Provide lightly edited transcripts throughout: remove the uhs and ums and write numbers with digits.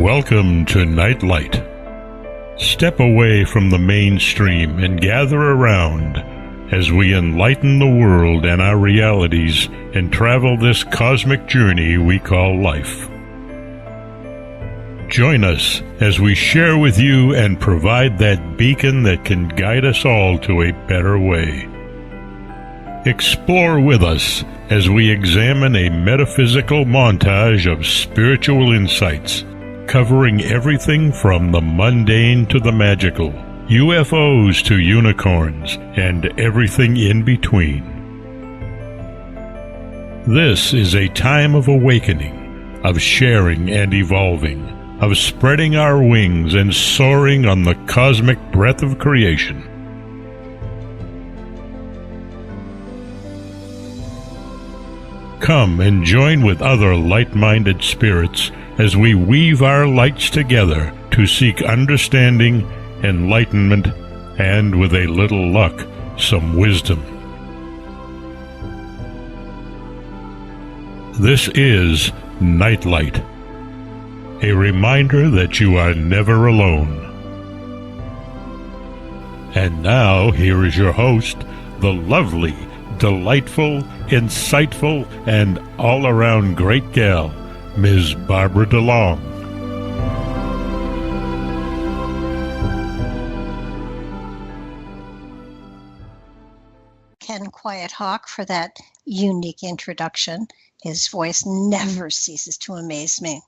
Welcome to Nightlight. Step away from the mainstream and gather around as we enlighten the world and our realities and travel this cosmic journey we call life. Join us as we share with you and provide that beacon that can guide us all to a better way. Explore with us as we examine a metaphysical montage of spiritual insights, covering everything from the mundane to the magical, UFOs to unicorns, and everything in between. This is a time of awakening, of sharing and evolving, of spreading our wings and soaring on the cosmic breath of creation. Come and join with other light-minded spirits as we weave our lights together to seek understanding, enlightenment, and, with a little luck, some wisdom. This is Nightlight, a reminder that you are never alone. And now, here is your host, the lovely, delightful, insightful, and all-around great gal, Ms. Barbara DeLong. Ken Quiet Hawk for that unique introduction. His voice never ceases to amaze me.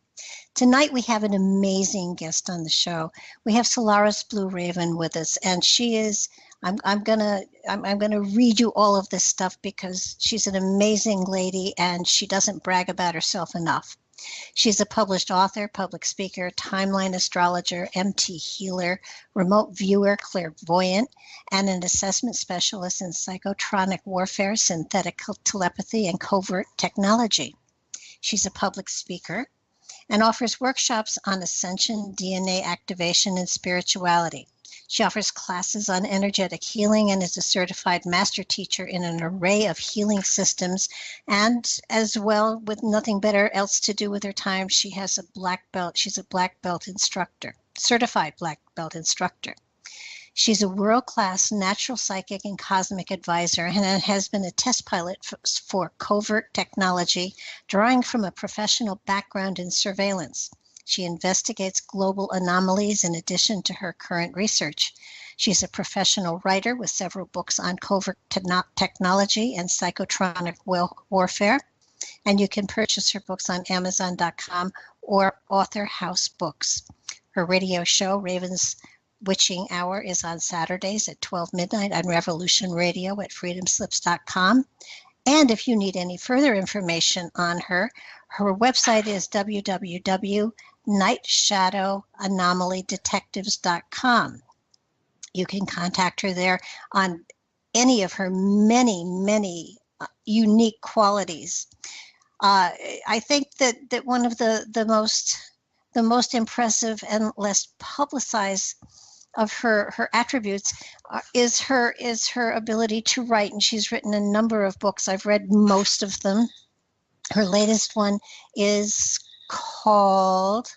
Tonight we have an amazing guest on the show. We have Solaris Blue Raven with us, and she is. I'm gonna read you all of this stuff because she's an amazing lady and she doesn't brag about herself enough. She's a published author, public speaker, timeline astrologer, MT healer, remote viewer, clairvoyant, and an assessment specialist in psychotronic warfare, synthetic telepathy, and covert technology. She's a public speaker and offers workshops on ascension, DNA activation, and spirituality. She offers classes on energetic healing and is a certified master teacher in an array of healing systems. And as well, with nothing better else to do with her time, she has a black belt. She's a black belt instructor, certified black belt instructor. She's a world-class natural psychic and cosmic advisor and has been a test pilot for covert technology, drawing from a professional background in surveillance. She investigates global anomalies in addition to her current research. She's a professional writer with several books on covert technology and psychotronic warfare. And you can purchase her books on Amazon.com or Author House Books. Her radio show, Raven's Witching Hour, is on Saturdays at 12 midnight on Revolution Radio at freedomslips.com. And if you need any further information on her website is www.nightshadowanomalydetectives.com. You can contact her there on any of her many unique qualities. I think that one of the most impressive and less publicized of her attributes is her ability to write, and she's written a number of books. I've read most of them. Her latest one is called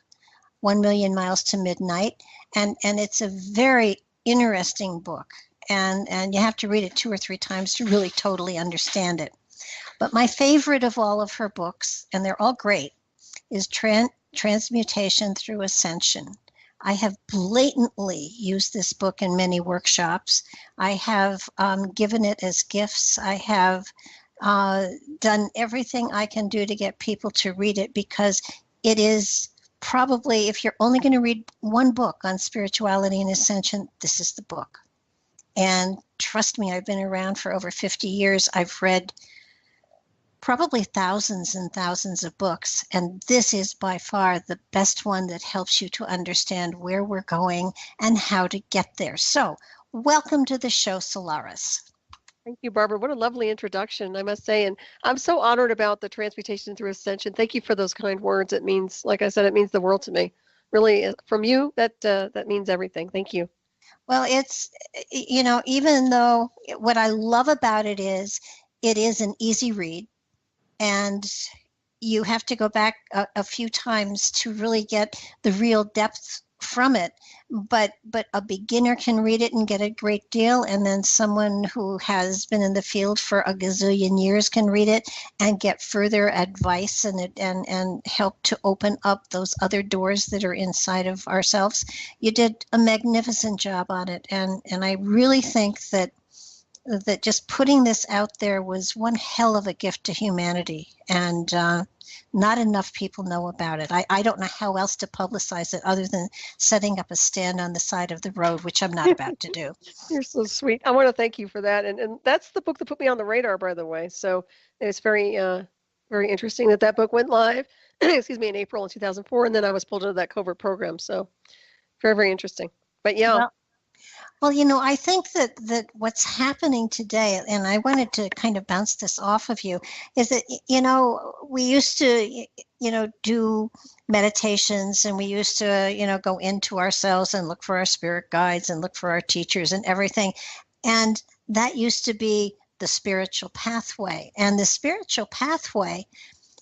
1 Million Miles to Midnight, and it's a very interesting book, and you have to read it 2 or 3 times to really totally understand it. But my favorite of all of her books, and they're all great, is Transmutation Through Ascension. I have blatantly used this book in many workshops. I have given it as gifts. I have done everything I can do to get people to read it because it is probably, if you're only going to read one book on spirituality and ascension, this is the book. And trust me, I've been around for over 50 years. I've read probably thousands and thousands of books, and this is by far the best one that helps you to understand where we're going and how to get there. So, welcome to the show, Solaris. Thank you, Barbara. What a lovely introduction, I must say. And I'm so honored about the Transmutation Through Ascension. Thank you for those kind words. It means, like I said, it means the world to me. Really, from you, that means everything. Thank you. Well, it's, even though what I love about it is an easy read, and you have to go back a few times to really get the real depth from it. But a beginner can read it and get a great deal, and then someone who has been in the field for a gazillion years can read it and get further advice and help to open up those other doors that are inside of ourselves. You did a magnificent job on it, and I really think that just putting this out there was one hell of a gift to humanity, and not enough people know about it. I don't know how else to publicize it other than setting up a stand on the side of the road, which I'm not about to do. You're so sweet. I want to thank you for that. And that's the book that put me on the radar, by the way. So it's very, very interesting that book went live, excuse me, in April of 2004. And then I was pulled into that covert program. So very, very interesting. But yeah. Well, I think that what's happening today, and I wanted to kind of bounce this off of you, is that, we used to, do meditations, and we used to, go into ourselves and look for our spirit guides and look for our teachers and everything. And that used to be the spiritual pathway. And the spiritual pathway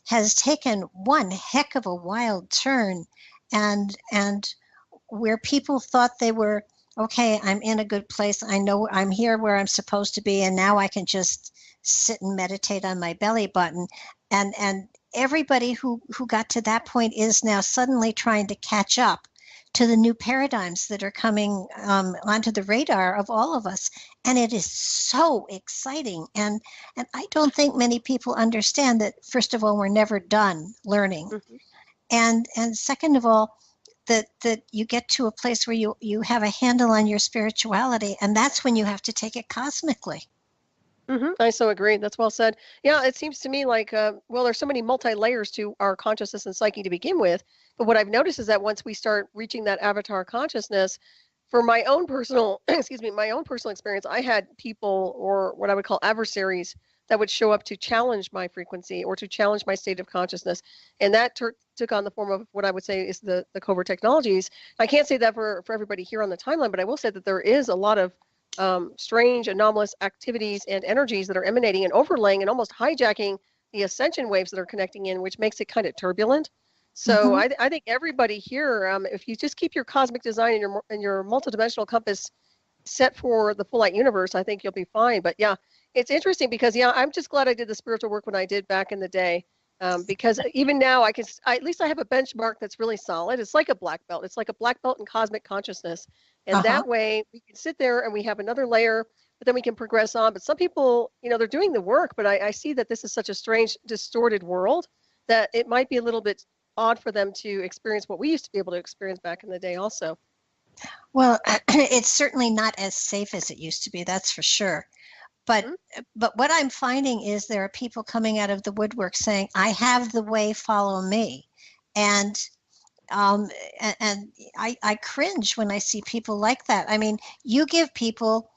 has taken one heck of a wild turn, and where people thought they were, okay, I'm in a good place. I know I'm here where I'm supposed to be, and now I can just sit and meditate on my belly button. And everybody who got to that point is now suddenly trying to catch up to the new paradigms that are coming onto the radar of all of us. And it is so exciting. And I don't think many people understand that, first of all, we're never done learning. Mm-hmm. And second of all, that you get to a place where you have a handle on your spirituality, and that's when you have to take it cosmically. Mm-hmm. I so agree. That's well said. Yeah, it seems to me like, there's so many multi-layers to our consciousness and psyche to begin with. But what I've noticed is that once we start reaching that avatar consciousness, for my own personal, my own personal experience, I had people, or what I would call adversaries, that would show up to challenge my frequency or to challenge my state of consciousness. And that took on the form of what I would say is the covert technologies. I can't say that for everybody here on the timeline, but I will say that there is a lot of strange, anomalous activities and energies that are emanating and overlaying and almost hijacking the ascension waves that are connecting in, which makes it kind of turbulent. So mm-hmm. I think everybody here, if you just keep your cosmic design and your multidimensional compass set for the full light universe, I think you'll be fine. But yeah, it's interesting because, I'm just glad I did the spiritual work when I did back in the day, because even now at least I have a benchmark that's really solid. It's like a black belt. It's like a black belt in cosmic consciousness. And that way we can sit there and we have another layer, but then we can progress on. But some people, they're doing the work, but I see that this is such a strange, distorted world that it might be a little bit odd for them to experience what we used to be able to experience back in the day also. Well, it's certainly not as safe as it used to be, that's for sure. But what I'm finding is there are people coming out of the woodwork saying, I have the way, follow me. And I cringe when I see people like that. I mean, you give people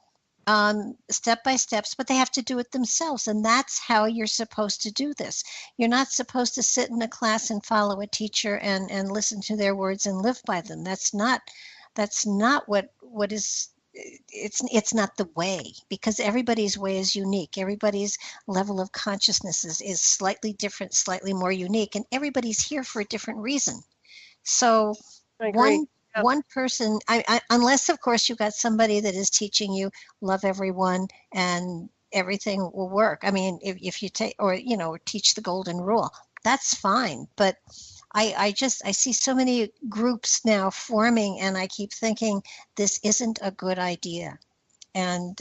step by steps, but they have to do it themselves. And that's how you're supposed to do this. You're not supposed to sit in a class and follow a teacher and listen to their words and live by them. That's not what is. It's not the way, because everybody's way is unique. Everybody's level of consciousness is slightly different, slightly more unique, and everybody's here for a different reason. So one person, unless of course you got somebody that is teaching you love everyone and everything will work. I mean, if you take or teach the golden rule, that's fine. But I see so many groups now forming, and I keep thinking this isn't a good idea. And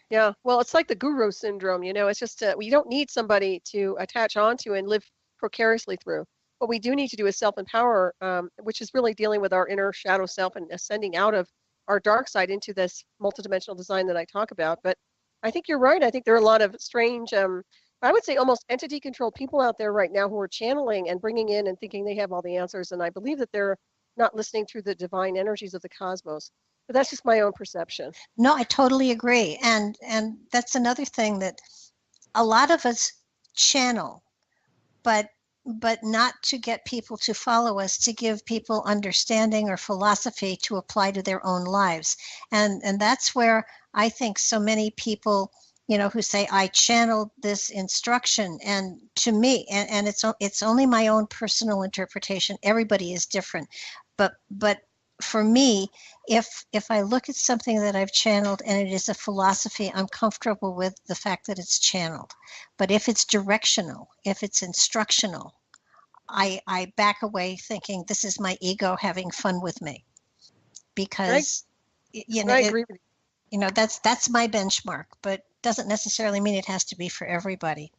yeah, well, it's like the guru syndrome. It's just we don't need somebody to attach onto and live precariously through. What we do need to do is self-empower, which is really dealing with our inner shadow self and ascending out of our dark side into this multidimensional design that I talk about. But I think you're right. I think there are a lot of strange, I would say almost entity-controlled people out there right now who are channeling and bringing in and thinking they have all the answers. And I believe that they're not listening through the divine energies of the cosmos. But that's just my own perception. No, I totally agree. And that's another thing, that a lot of us channel, but not to get people to follow us, to give people understanding or philosophy to apply to their own lives. And that's where I think so many people who say, I channeled this instruction. And to me, and it's only my own personal interpretation. Everybody is different. But for me, if I look at something that I've channeled and it is a philosophy, I'm comfortable with the fact that it's channeled. But if it's directional, if it's instructional, I back away thinking this is my ego having fun with me, because I agree with you. that's my benchmark, but doesn't necessarily mean it has to be for everybody.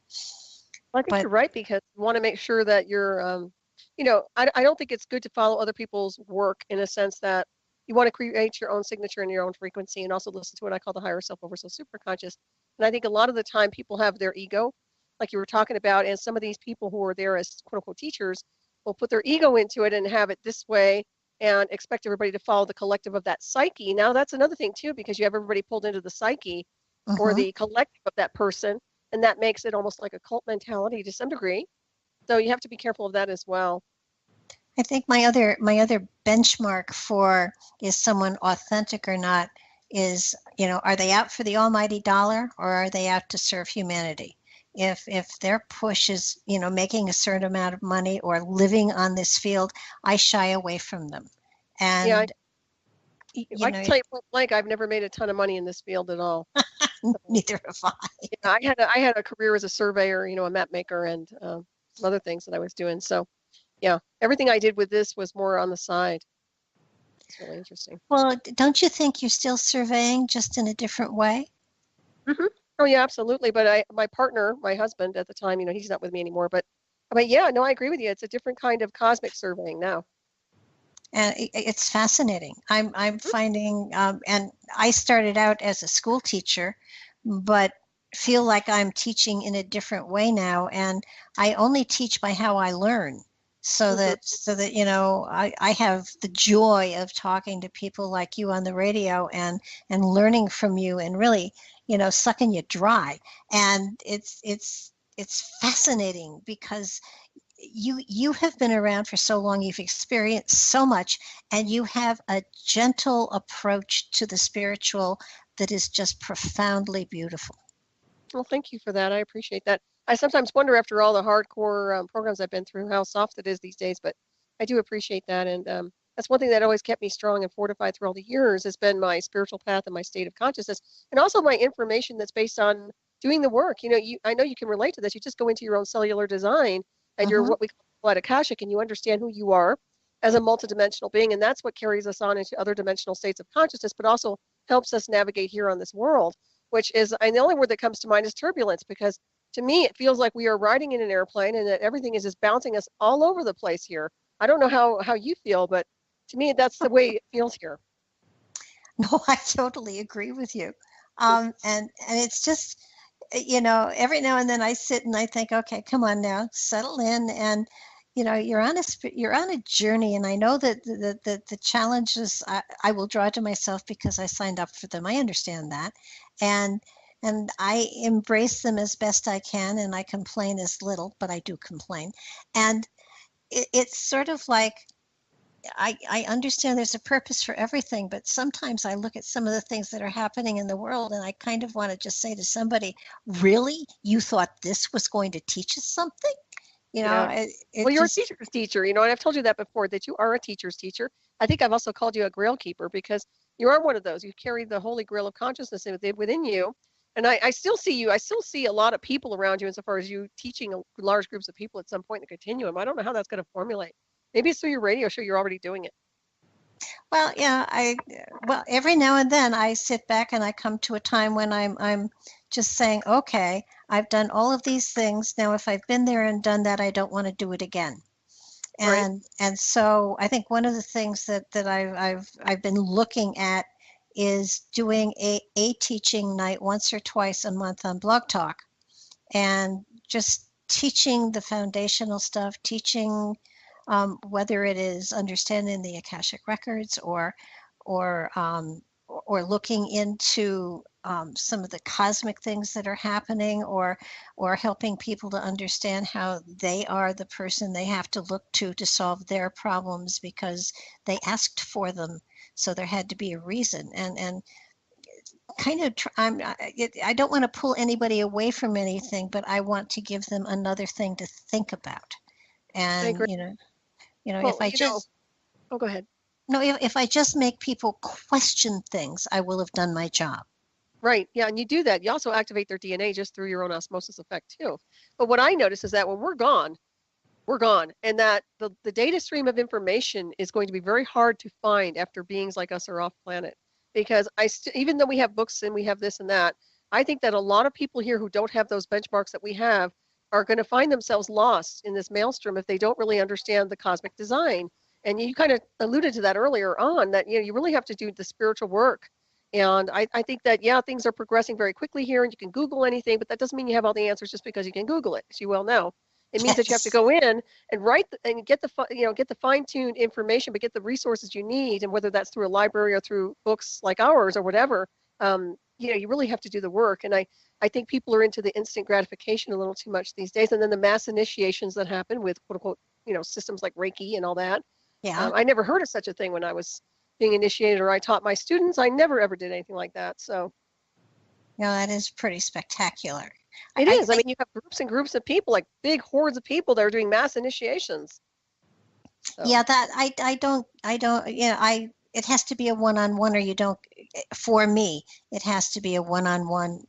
Well, I think you're right, because you want to make sure that you're, I don't think it's good to follow other people's work, in a sense that you want to create your own signature and your own frequency, and also listen to what I call the higher self over so superconscious. And I think a lot of the time people have their ego, like you were talking about, and some of these people who are there as quote unquote teachers will put their ego into it and have it this way and expect everybody to follow the collective of that psyche. Now that's another thing too, because you have everybody pulled into the psyche or the collective of that person, and that makes it almost like a cult mentality to some degree. So you have to be careful of that as well. I think my other benchmark for is someone authentic or not is, are they out for the almighty dollar, or are they out to serve humanity? If their push is, making a certain amount of money or living on this field, I shy away from them. And yeah, I can tell you point blank, I've never made a ton of money in this field at all. Neither have I. I had a career as a surveyor, a map maker, and some other things that I was doing. So yeah, everything I did with this was more on the side. It's really interesting. Well, don't you think you're still surveying, just in a different way? Mm-hmm. Oh yeah, absolutely. But my partner, my husband at the time, he's not with me anymore. But yeah, no, I agree with you. It's a different kind of cosmic surveying now. And it's fascinating. I'm finding, and I started out as a school teacher, but feel like I'm teaching in a different way now. And I only teach by how I learn. So that I have the joy of talking to people like you on the radio and learning from you, and really, sucking you dry. And it's fascinating, because you have been around for so long, you've experienced so much, and you have a gentle approach to the spiritual that is just profoundly beautiful. Well, thank you for that. I appreciate that. I sometimes wonder, after all the hardcore programs I've been through, how soft it is these days, but I do appreciate that. And that's one thing that always kept me strong and fortified through all the years, has been my spiritual path and my state of consciousness, and also my information that's based on doing the work. I know you can relate to this. You just go into your own cellular design, and you're what we call Akashic, and you understand who you are as a multidimensional being, and that's what carries us on into other dimensional states of consciousness, but also helps us navigate here on this world, which is, and the only word that comes to mind is turbulence, because to me, it feels like we are riding in an airplane and that everything is just bouncing us all over the place here. I don't know how you feel, but to me, that's the way it feels here. No, I totally agree with you. And it's just, every now and then I sit and I think, okay, come on now, settle in. And, you're on a journey. And I know that the challenges I will draw to myself because I signed up for them. I understand that. And I embrace them as best I can, and I complain as little, but I do complain. And it's sort of like, I understand there's a purpose for everything, but sometimes I look at some of the things that are happening in the world, and I kind of want to just say to somebody, really? You thought this was going to teach us something? Well, you're a teacher's teacher, and I've told you that before, that you are a teacher's teacher. I think I've also called you a grail keeper, because you are one of those. You carry the holy grail of consciousness within you. And I still see you. I still see a lot of people around you, insofar as you teaching large groups of people at some point in the continuum. I don't know how that's going to formulate. Maybe it's through your radio show. You're already doing it. Well, yeah, every now and then I sit back and I come to a time when I'm just saying, okay, I've done all of these things. Now, if I've been there and done that, I don't want to do it again. And so I think one of the things that I've been looking at is doing a teaching night once or twice a month on Blog Talk, and just teaching the foundational stuff, teaching whether it is understanding the Akashic records or looking into some of the cosmic things that are happening, or helping people to understand how they are the person they have to look to solve their problems, because they asked for them. So there had to be a reason. And kind of I don't want to pull anybody away from anything, but I want to give them another thing to think about. I And agree. if Well, I just oh, go ahead. no, if I just make people question things, I will have done my job. Right. Yeah. And you do that. You also activate their DNA just through your own osmosis effect too. But what I notice is that when we're gone. And that the data stream of information is going to be very hard to find after beings like us are off planet. Because even though we have books and we have this and that, I think that a lot of people here who don't have those benchmarks that we have are going to find themselves lost in this maelstrom if they don't really understand the cosmic design. And you kind of alluded to that earlier on, that you really have to do the spiritual work. And I think that, yeah, things are progressing very quickly here and you can Google anything, but that doesn't mean you have all the answers just because you can Google it, as you well know. It means that you have to Yes. go in and write and get the fine-tuned information, but get the resources you need, and whether that's through a library or through books like ours or whatever, you really have to do the work. And I think people are into the instant gratification a little too much these days, and then the mass initiations that happen with quote unquote systems like Reiki and all that. Yeah. I never heard of such a thing when I was being initiated or I taught my students. I never ever did anything like that. So That is pretty spectacular. it is. I mean, you have groups and groups of people, like big hordes of people that are doing mass initiations. So. Yeah, that I don't, it has to be a one-on-one, or you don't, for me, it has to be a one-on-one,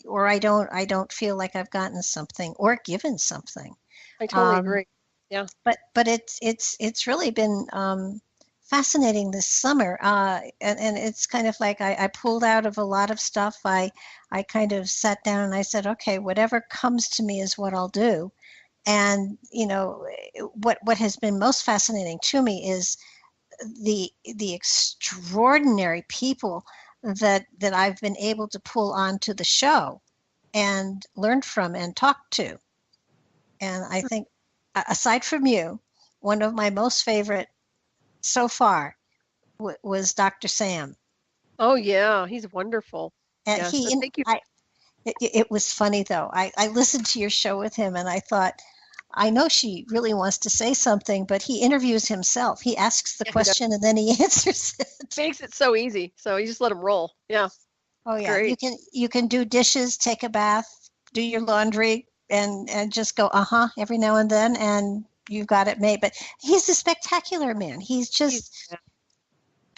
or I don't feel like I've gotten something or given something. I totally agree. Yeah. But it's really been fascinating this summer, and it's kind of like I pulled out of a lot of stuff. I kind of sat down and I said, okay, whatever comes to me is what I'll do. And what has been most fascinating to me is the extraordinary people that I've been able to pull onto the show and learn from and talk to. And I think, aside from you, one of my most favorite so far was Dr. Sam. Oh yeah, he's wonderful. And Yes, thank you. It was funny though. I listened to your show with him and I thought, I know she really wants to say something, but he interviews himself. He asks the question and then he answers it. Makes it so easy. So you just let him roll. Yeah. Oh yeah, Great. you can do dishes, take a bath, do your laundry, and just go every now and then, and you've got it made. But he's a spectacular man. He's just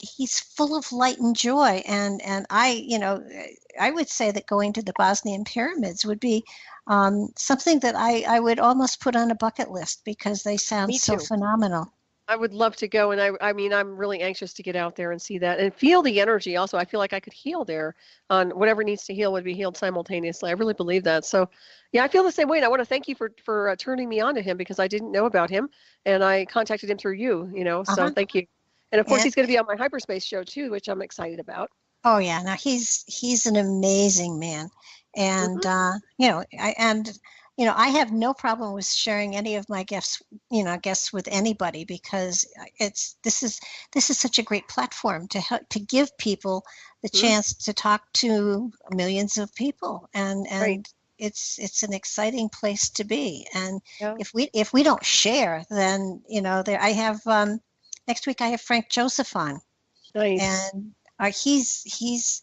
he's full of light and joy, and I would say that going to the Bosnian pyramids would be something that I would almost put on a bucket list because they sound so phenomenal. I would love to go, and I mean, I'm really anxious to get out there and see that and feel the energy. Also, I feel like I could heal there. On whatever needs to heal would be healed simultaneously. I really believe that. So, yeah, I feel the same way. And I want to thank you for turning me on to him because I didn't know about him, and I contacted him through you. So thank you. And of course, he's going to be on my hyperspace show too, which I'm excited about. Oh yeah, now he's an amazing man, and I have no problem with sharing any of my guests with anybody because this is such a great platform to help to give people the chance to talk to millions of people, and right. it's an exciting place to be. And if we don't share, then I have next week I have Frank Joseph on. Nice. And he's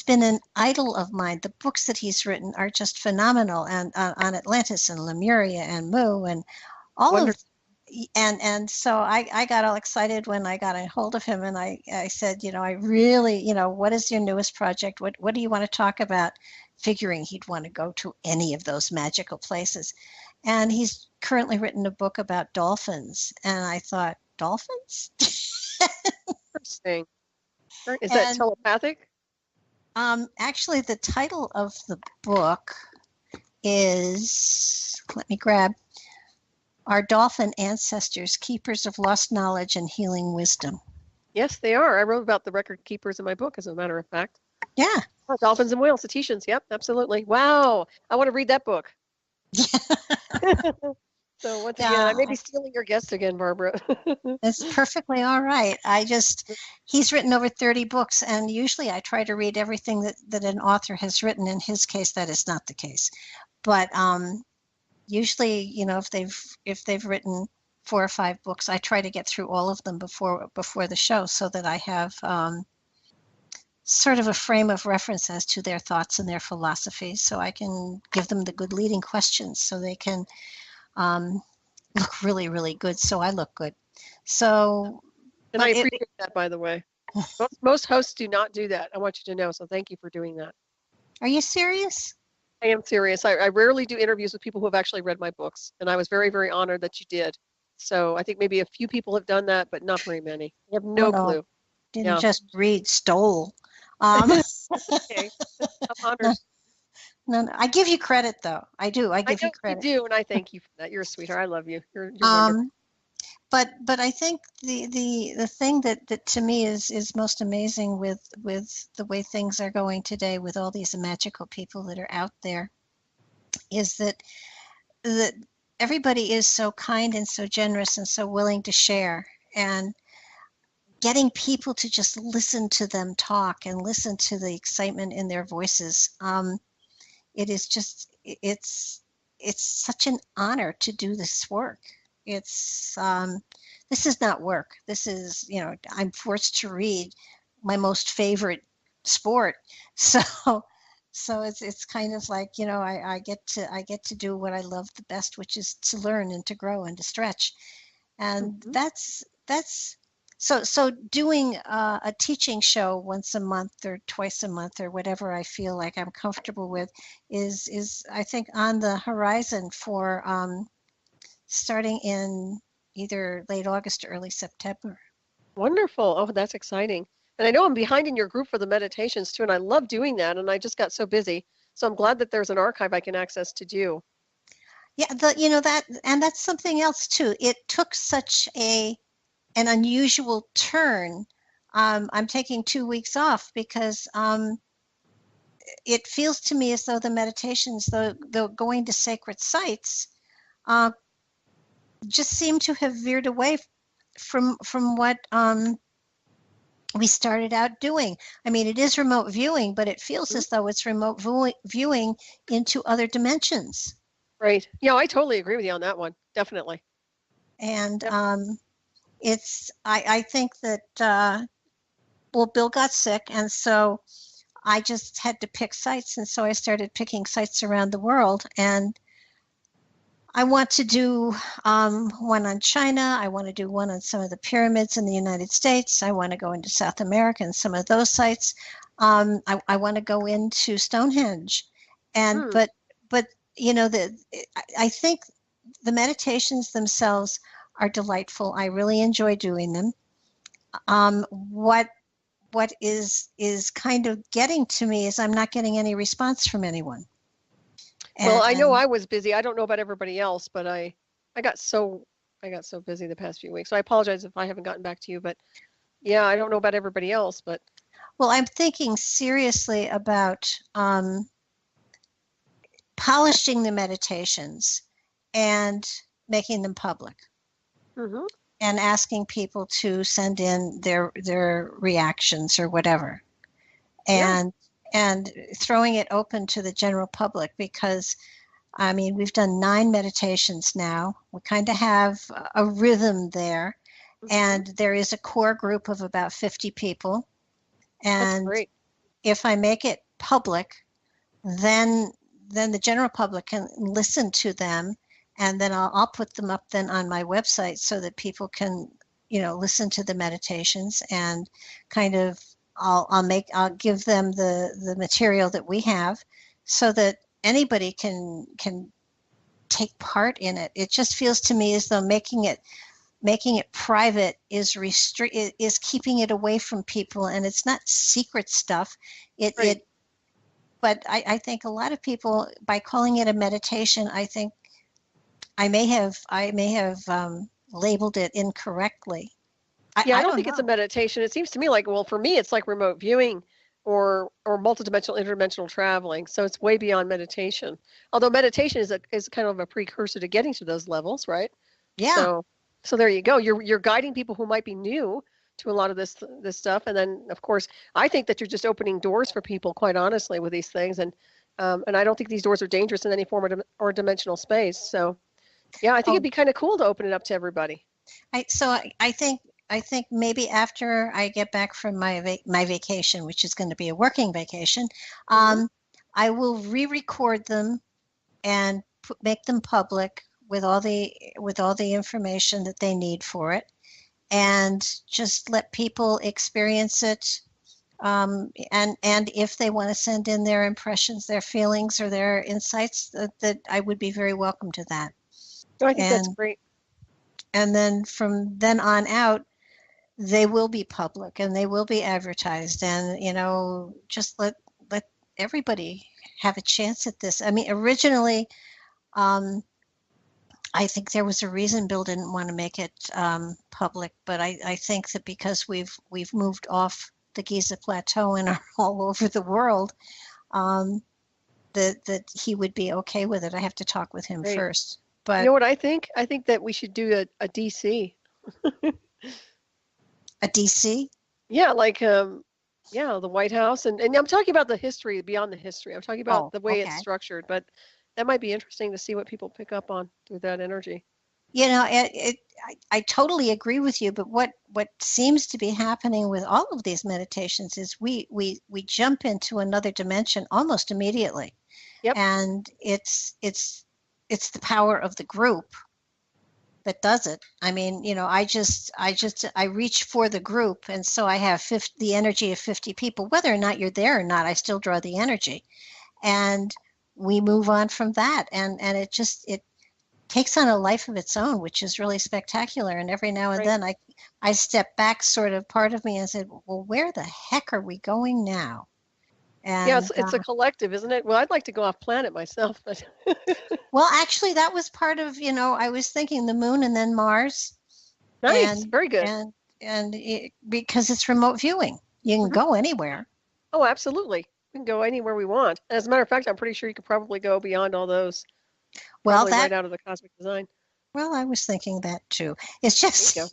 been an idol of mine. The books that he's written are just phenomenal, and on Atlantis and Lemuria and Mu and all Wonderful. And so I got all excited when I got a hold of him, and I said, I really, what is your newest project? What do you want to talk about? Figuring he'd want to go to any of those magical places. And he's currently written a book about dolphins, and I thought, dolphins? Interesting. Is that telepathic? Actually, the title of the book is, let me grab, Our Dolphin Ancestors, Keepers of Lost Knowledge and Healing Wisdom. Yes, they are. I wrote about the record keepers in my book, as a matter of fact. Yeah. Oh, dolphins and whales, cetaceans. Yep, absolutely. Wow. I want to read that book. So once again, I may be stealing your guest again, Barbara. That's perfectly all right. He's written over 30 books, and usually I try to read everything that an author has written. In his case, that is not the case. But usually, if they've written 4 or 5 books, I try to get through all of them before the show, so that I have sort of a frame of reference as to their thoughts and their philosophies, so I can give them the good leading questions so they can look really, really good, so I look good. So, And I appreciate that, by the way. Most hosts do not do that. I want you to know, so thank you for doing that. Are you serious? I am serious. I rarely do interviews with people who have actually read my books, and I was very, very honored that you did. So I think maybe a few people have done that, but not very many. I have no clue. Didn't just read, stole. Okay, I'm honored. No, I give you credit, though. I do. I give you credit. You do, and I thank you for that. You're a sweetheart. I love you. You're wonderful. But I think the thing that to me is most amazing with the way things are going today, with all these magical people that are out there, is that everybody is so kind and so generous and so willing to share, and getting people to just listen to them talk and listen to the excitement in their voices. It is just, it's such an honor to do this work. It's this is not work. This is, I'm forced to read my most favorite sport. So it's kind of like, I get to do what I love the best, which is to learn and to grow and to stretch. And that's so doing a teaching show once a month or twice a month or whatever I feel like I'm comfortable with is I think on the horizon for starting in either late August or early September. Wonderful. Oh, that's exciting. And I know I'm behind in your group for the meditations too, and I love doing that, and I just got so busy. So I'm glad that there's an archive I can access to do. Yeah, that's something else too. It took such an unusual turn. I'm taking 2 weeks off because it feels to me as though the meditations, though going to sacred sites, just seem to have veered away from what we started out doing. I mean, it is remote viewing, but it feels as though it's remote viewing into other dimensions. Right. Yeah, I totally agree with you on that one. Definitely. And I think that, Bill got sick, and so I just had to pick sites, and so I started picking sites around the world, and I want to do one on China. I want to do one on some of the pyramids in the United States. I want to go into South America and some of those sites. I want to go into Stonehenge, and but I think the meditations themselves are delightful. I really enjoy doing them. What is kind of getting to me is I'm not getting any response from anyone. Well, I know I was busy. I don't know about everybody else, but I got so busy the past few weeks. So I apologize if I haven't gotten back to you, but yeah, I don't know about everybody else, but. Well, I'm thinking seriously about polishing the meditations and making them public. Mm-hmm. And asking people to send in their reactions or whatever. And throwing it open to the general public, because I mean, we've done 9 meditations now. We kind of have a rhythm there, and there is a core group of about 50 people. And that's great. If I make it public, then the general public can listen to them, and then I'll put them up then on my website so that people can, listen to the meditations, and kind of I'll give them the material that we have so that anybody can take part in it. It just feels to me as though making it private is keeping it away from people, and it's not secret stuff. But I think a lot of people, by calling it a meditation, I think I may have labeled it incorrectly. I don't think it's a meditation. It seems to me like, well, for me, it's like remote viewing or multidimensional, interdimensional traveling. So it's way beyond meditation. Although meditation is kind of a precursor to getting to those levels, right? Yeah. So there you go. You're guiding people who might be new to a lot of this stuff, and then of course, I think that you're just opening doors for people, quite honestly, with these things, and I don't think these doors are dangerous in any form or dimensional space. So, yeah, I think it'd be kind of cool to open it up to everybody. I think I think maybe after I get back from my vacation, which is going to be a working vacation, Mhm. I will re-record them and make them public with all the information that they need for it, and just let people experience it. And if they want to send in their impressions, their feelings, or their insights, that I would be very welcome to that. No, I think that's And great. and then from then on out, they will be public and they will be advertised, and just let everybody have a chance at this. I mean, originally, um, I think there was a reason Bill didn't want to make it public, but I think that because we've moved off the Giza Plateau and are all over the world, um, that he would be okay with it. I have to talk with him Great. first. You But know what I think? I think that we should do a DC. a DC? Yeah, like yeah, the White House, and I'm talking about the history beyond the history. I'm talking about Oh, the way it's okay. structured, but that might be interesting to see what people pick up on through that energy. I totally agree with you, but what seems to be happening with all of these meditations is we jump into another dimension almost immediately. Yep. And it's the power of the group that does it. I mean, I reach for the group, and so I have the energy of 50 people. Whether or not you're there or not, I still draw the energy, and we move on from that. And it takes on a life of its own, which is really spectacular. And every now and Right. then I step back, sort of part of me, and said, well, where the heck are we going now? Yeah, And it's a collective, isn't it? Well, I'd like to go off planet myself, but well, actually, that was part of, I was thinking the moon and then Mars, nice, and very good. because it's remote viewing, you can Hmm. go anywhere. Oh, absolutely. We can go anywhere we want. As a matter of fact, I'm pretty sure you could probably go beyond all those, Well, probably that right out of the cosmic design. well, I was thinking that too. It's There you just go.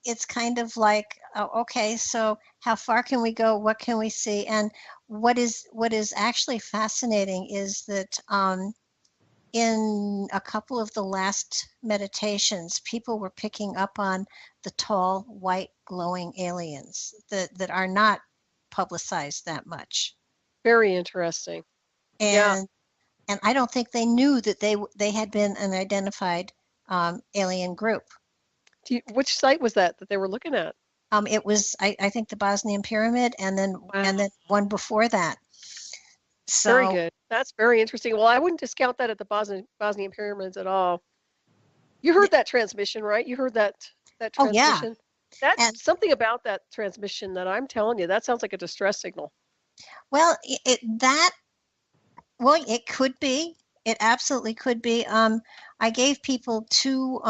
it's kind of like, okay, so how far can we go? What can we see? And what is actually fascinating is that in a couple of the last meditations, people were picking up on the tall, white, glowing aliens that are not publicized that much. Very interesting. Yeah. And and I don't think they knew that they had been an identified alien group. Which site was that they were looking at? It was, I think, the Bosnian Pyramid, and Wow. then one before that. Very So, good. That's very interesting. Well, I wouldn't discount that at the Bosnian pyramids at all. You heard that transmission, right? You heard that oh yeah, transmission. That's and something about that transmission that I'm telling you, that sounds like a distress signal. well, it could be. It absolutely could be. I gave people two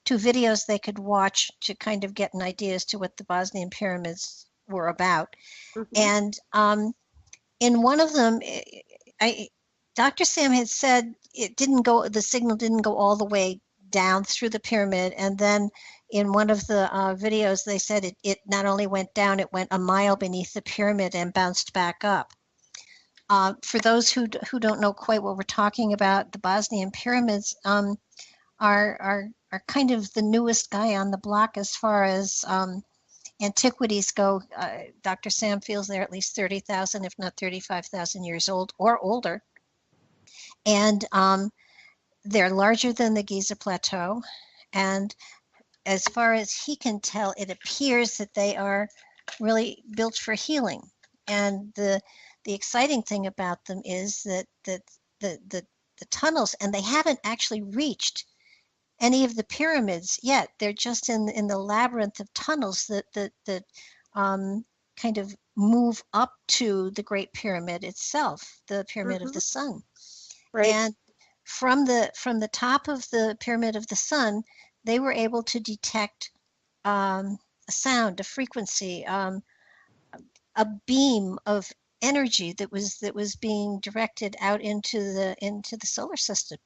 videos they could watch to kind of get an idea as to what the Bosnian pyramids were about. Hmm. And in one of them, I Dr. Sam had said the signal didn't go all the way down through the pyramid. And then in one of the videos, they said it not only went down, it went a mile beneath the pyramid and bounced back up. For those who don't know quite what we're talking about, the Bosnian pyramids are kind of the newest guy on the block as far as antiquities go. Dr. Sam feels they're at least 30,000, if not 35,000 years old or older. And they're larger than the Giza Plateau. And as far as he can tell, it appears that they are really built for healing. And the exciting thing about them is that the tunnels, and they haven't actually reached any of the pyramids yet. They're just in the labyrinth of tunnels that kind of move up to the Great Pyramid itself, the Pyramid of Hmm. the Sun. Right. And from the top of the Pyramid of the Sun, they were able to detect a sound, a frequency, a beam of energy that was being directed out into the solar system,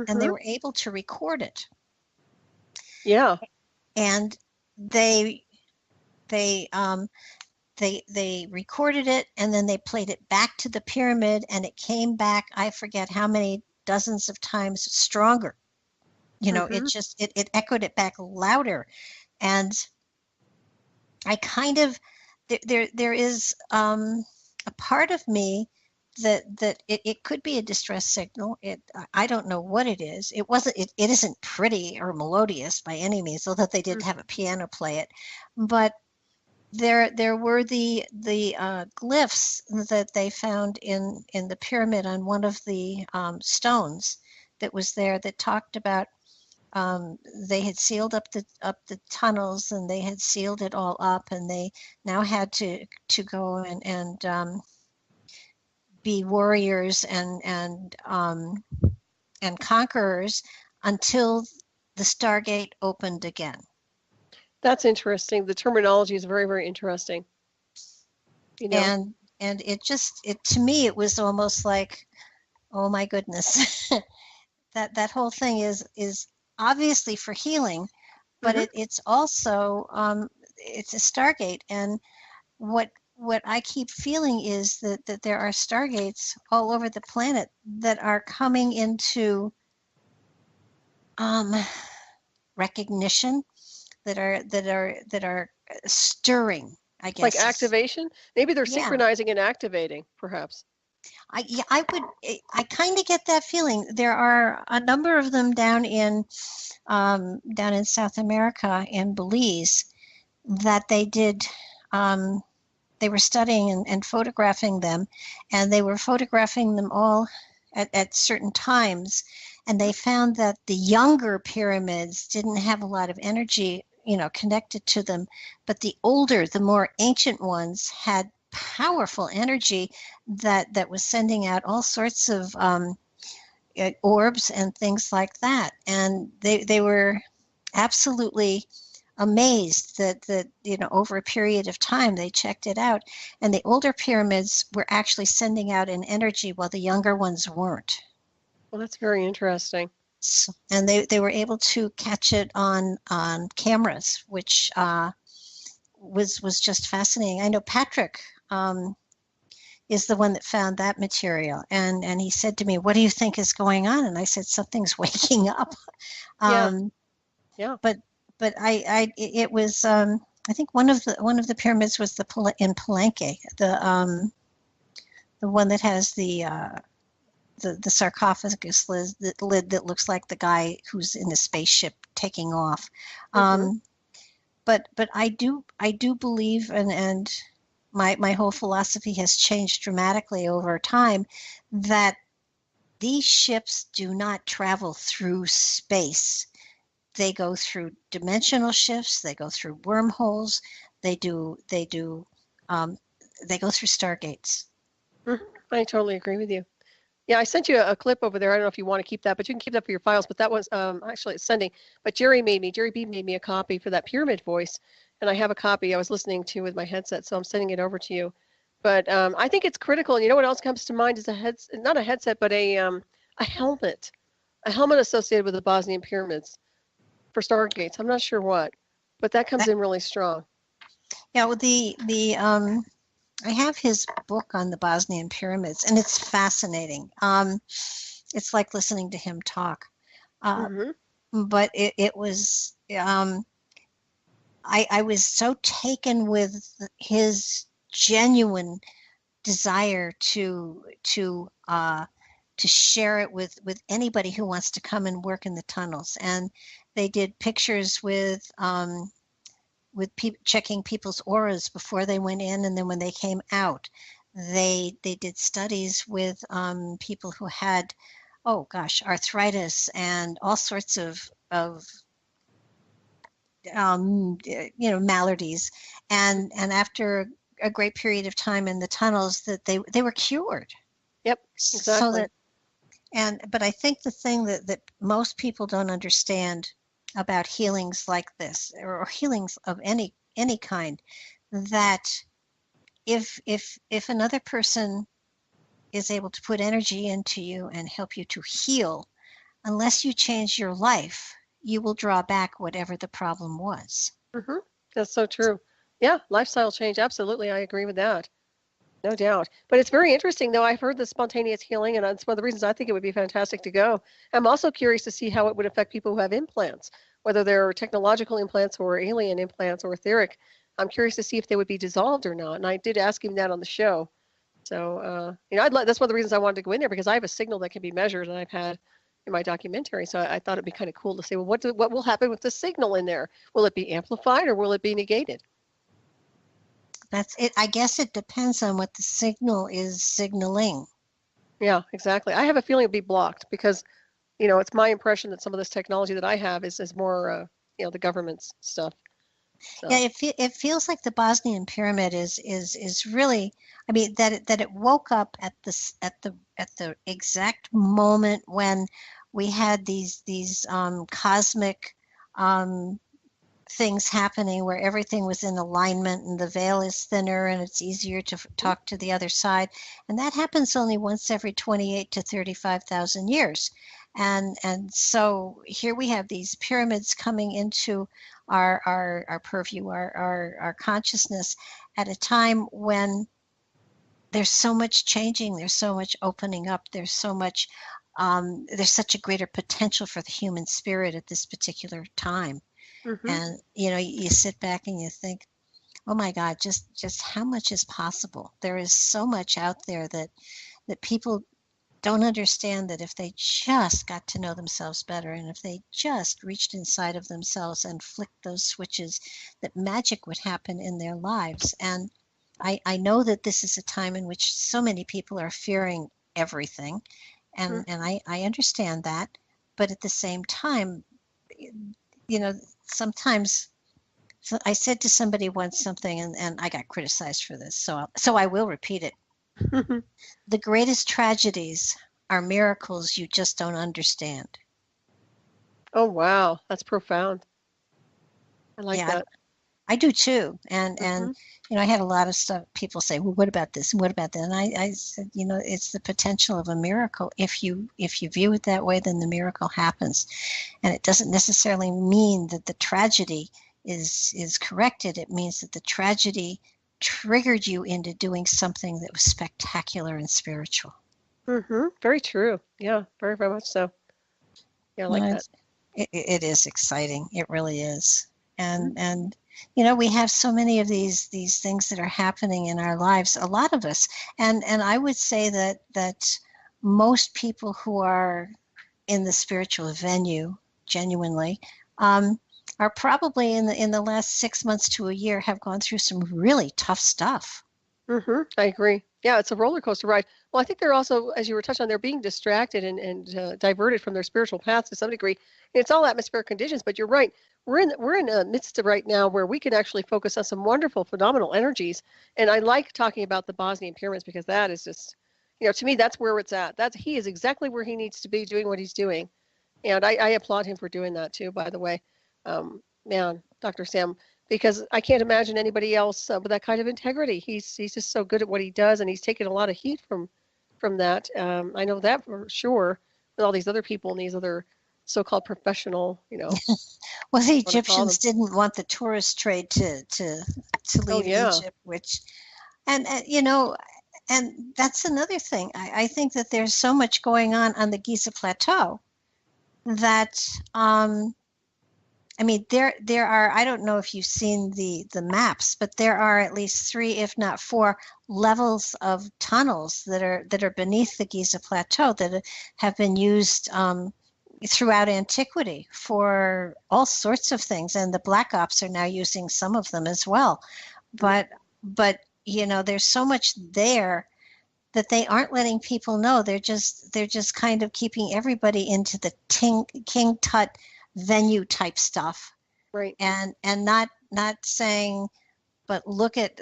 and they Hmm. were able to record it. Yeah. And they they um, they recorded it, and then they played it back to the pyramid, and it came back, I forget how many dozens of times stronger. You know, Mm-hmm. it echoed it back louder. And I kind of, there is a part of me that it could be a distress signal. I don't know what it is. It isn't pretty or melodious by any means, although they did have a piano play it. But there were the glyphs that they found in the pyramid on one of the stones that was there that talked about they had sealed up the tunnels, and they had sealed it all up, and they now had to go and be warriors and conquerors until the Stargate opened again. That's interesting. The terminology is very, very interesting. You know? And it to me it was almost like, oh my goodness, that whole thing is obviously for healing, but Mm-hmm. it's also it's a Stargate. And what I keep feeling is that there are Stargates all over the planet that are coming into recognition, that are stirring, I Like guess. activation? Maybe they're Yeah. synchronizing and activating, perhaps. I kind of get that feeling. There are a number of them down in South America, in Belize, that they were studying and photographing them, and they were photographing them all at certain times, and they found that the younger pyramids didn't have a lot of energy, connected to them, but the older, the more ancient ones had powerful energy that was sending out all sorts of orbs and things like that. And they were absolutely amazed that over a period of time they checked it out, and the older pyramids were actually sending out an energy while the younger ones weren't. Well, that's very interesting. And they were able to catch it on cameras, which was just fascinating. I know Patrick is the one that found that material, and he said to me, "What do you think is going on?" And I said, "Something's waking up." Yeah. Yeah. But it was I think one of the pyramids was in Palenque, the one that has the sarcophagus lid that looks like the guy who's in the spaceship taking off. Mm-hmm. But I do believe, and my whole philosophy has changed dramatically over time, that these ships do not travel through space. They go through dimensional shifts. They go through wormholes. They go through stargates. Mm-hmm. I totally agree with you. Yeah, I sent you a clip over there. I don't know if you want to keep that, but you can keep that for your files. But that was actually it's sending. But Jerry B made me a copy for that pyramid voice, and I have a copy I was listening to with my headset, so I'm sending it over to you. But I think it's critical. And you know what else comes to mind is not a headset, but a helmet associated with the Bosnian pyramids for stargates. I'm not sure what, but that comes in really strong. Yeah, well, I have his book on the Bosnian pyramids, and it's fascinating. It's like listening to him talk. Mm-hmm. But it was, I was so taken with his genuine desire to share it with anybody who wants to come and work in the tunnels. And they did pictures with checking people's auras before they went in, and then when they came out, they did studies with people who had, oh gosh, arthritis and all sorts of maladies, and after a great period of time in the tunnels, that they were cured. Yep, exactly. But I think the thing that most people don't understand about healings like this, or healings of any kind, that if another person is able to put energy into you and help you to heal, unless you change your life, you will draw back whatever the problem was. Mm-hmm. That's so true. Yeah, lifestyle change. Absolutely, I agree with that. No doubt. But it's very interesting, though. I've heard the spontaneous healing, and that's one of the reasons I think it would be fantastic to go. I'm also curious to see how it would affect people who have implants, whether they're technological implants or alien implants or etheric. I'm curious to see if they would be dissolved or not. And I did ask him that on the show. So, that's one of the reasons I wanted to go in there, because I have a signal that can be measured, and I've had in my documentary. So I thought it'd be kind of cool to say, well, what will happen with the signal in there? Will it be amplified or will it be negated? That's it. I guess it depends on what the signal is signaling. Yeah, exactly. I have a feeling it'll be blocked because, it's my impression that some of this technology that I have is more, the government's stuff. So. Yeah, it feels like the Bosnian pyramid is really, I mean, that it woke up at the exact moment when we had these cosmic things happening where everything was in alignment and the veil is thinner and it's easier to talk to the other side. And that happens only once every 28 to 35,000 years. And so here we have these pyramids coming into our purview, our consciousness at a time when there's so much changing, there's so much opening up, there's so much, there's such a greater potential for the human spirit at this particular time. Mm-hmm. And, you sit back and you think, oh my God, just how much is possible? There is so much out there that people don't understand, that if they just got to know themselves better and if they just reached inside of themselves and flicked those switches, that magic would happen in their lives. And I know that this is a time in which so many people are fearing everything. And, and I understand that. But at the same time, sometimes I said to somebody once something, and I got criticized for this, so I will repeat it. The greatest tragedies are miracles you just don't understand. Oh, wow. That's profound. I like that. I do too. And I had a lot of stuff. People say, well, what about this? And what about that? And I said, it's the potential of a miracle. If you view it that way, then the miracle happens. And it doesn't necessarily mean that the tragedy is corrected. It means that the tragedy triggered you into doing something that was spectacular and spiritual. Mm-hmm. Very true. Yeah, very, very much so. Yeah, I like that. It is exciting. It really is. And we have so many of these things that are happening in our lives, a lot of us. And I would say that most people who are in the spiritual venue, genuinely, are probably in the last 6 months to a year have gone through some really tough stuff. Mm-hmm. I agree. Yeah, it's a roller coaster ride. Well, I think they're also, as you were touching on, they're being distracted and diverted from their spiritual paths to some degree. It's all atmospheric conditions, but you're right. We're in a midst of right now where we can actually focus on some wonderful, phenomenal energies. And I like talking about the Bosnian pyramids because that is just, to me, that's where it's at. He is exactly where he needs to be doing what he's doing. And I applaud him for doing that too, by the way. Man, Dr. Sam, because I can't imagine anybody else with that kind of integrity. He's just so good at what he does, and he's taken a lot of heat from that. I know that for sure, with all these other people and these other so-called professional, Well, the Egyptians didn't want the tourist trade to leave Egypt, which, and that's another thing. I think that there's so much going on the Giza Plateau that, there are, I don't know if you've seen the maps, but there are at least 3, if not 4, levels of tunnels that are beneath the Giza Plateau that have been used throughout antiquity for all sorts of things. And the Black Ops are now using some of them as well. But there's so much there that they aren't letting people know. They're just kind of keeping everybody into the King Tut venue type stuff, right? And not saying, but look at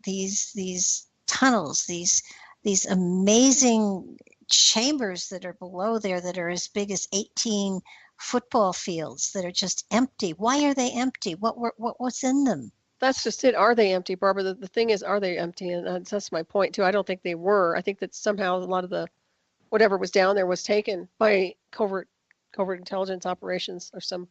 these tunnels, these amazing chambers that are below there that are as big as 18 football fields that are just empty. Why are they empty? What's in them? That's just it. Are they empty, Barbara? The thing is, are they empty? And that's my point too. I don't think they were. I think that somehow a lot of the whatever was down there was taken by covert intelligence operations or some,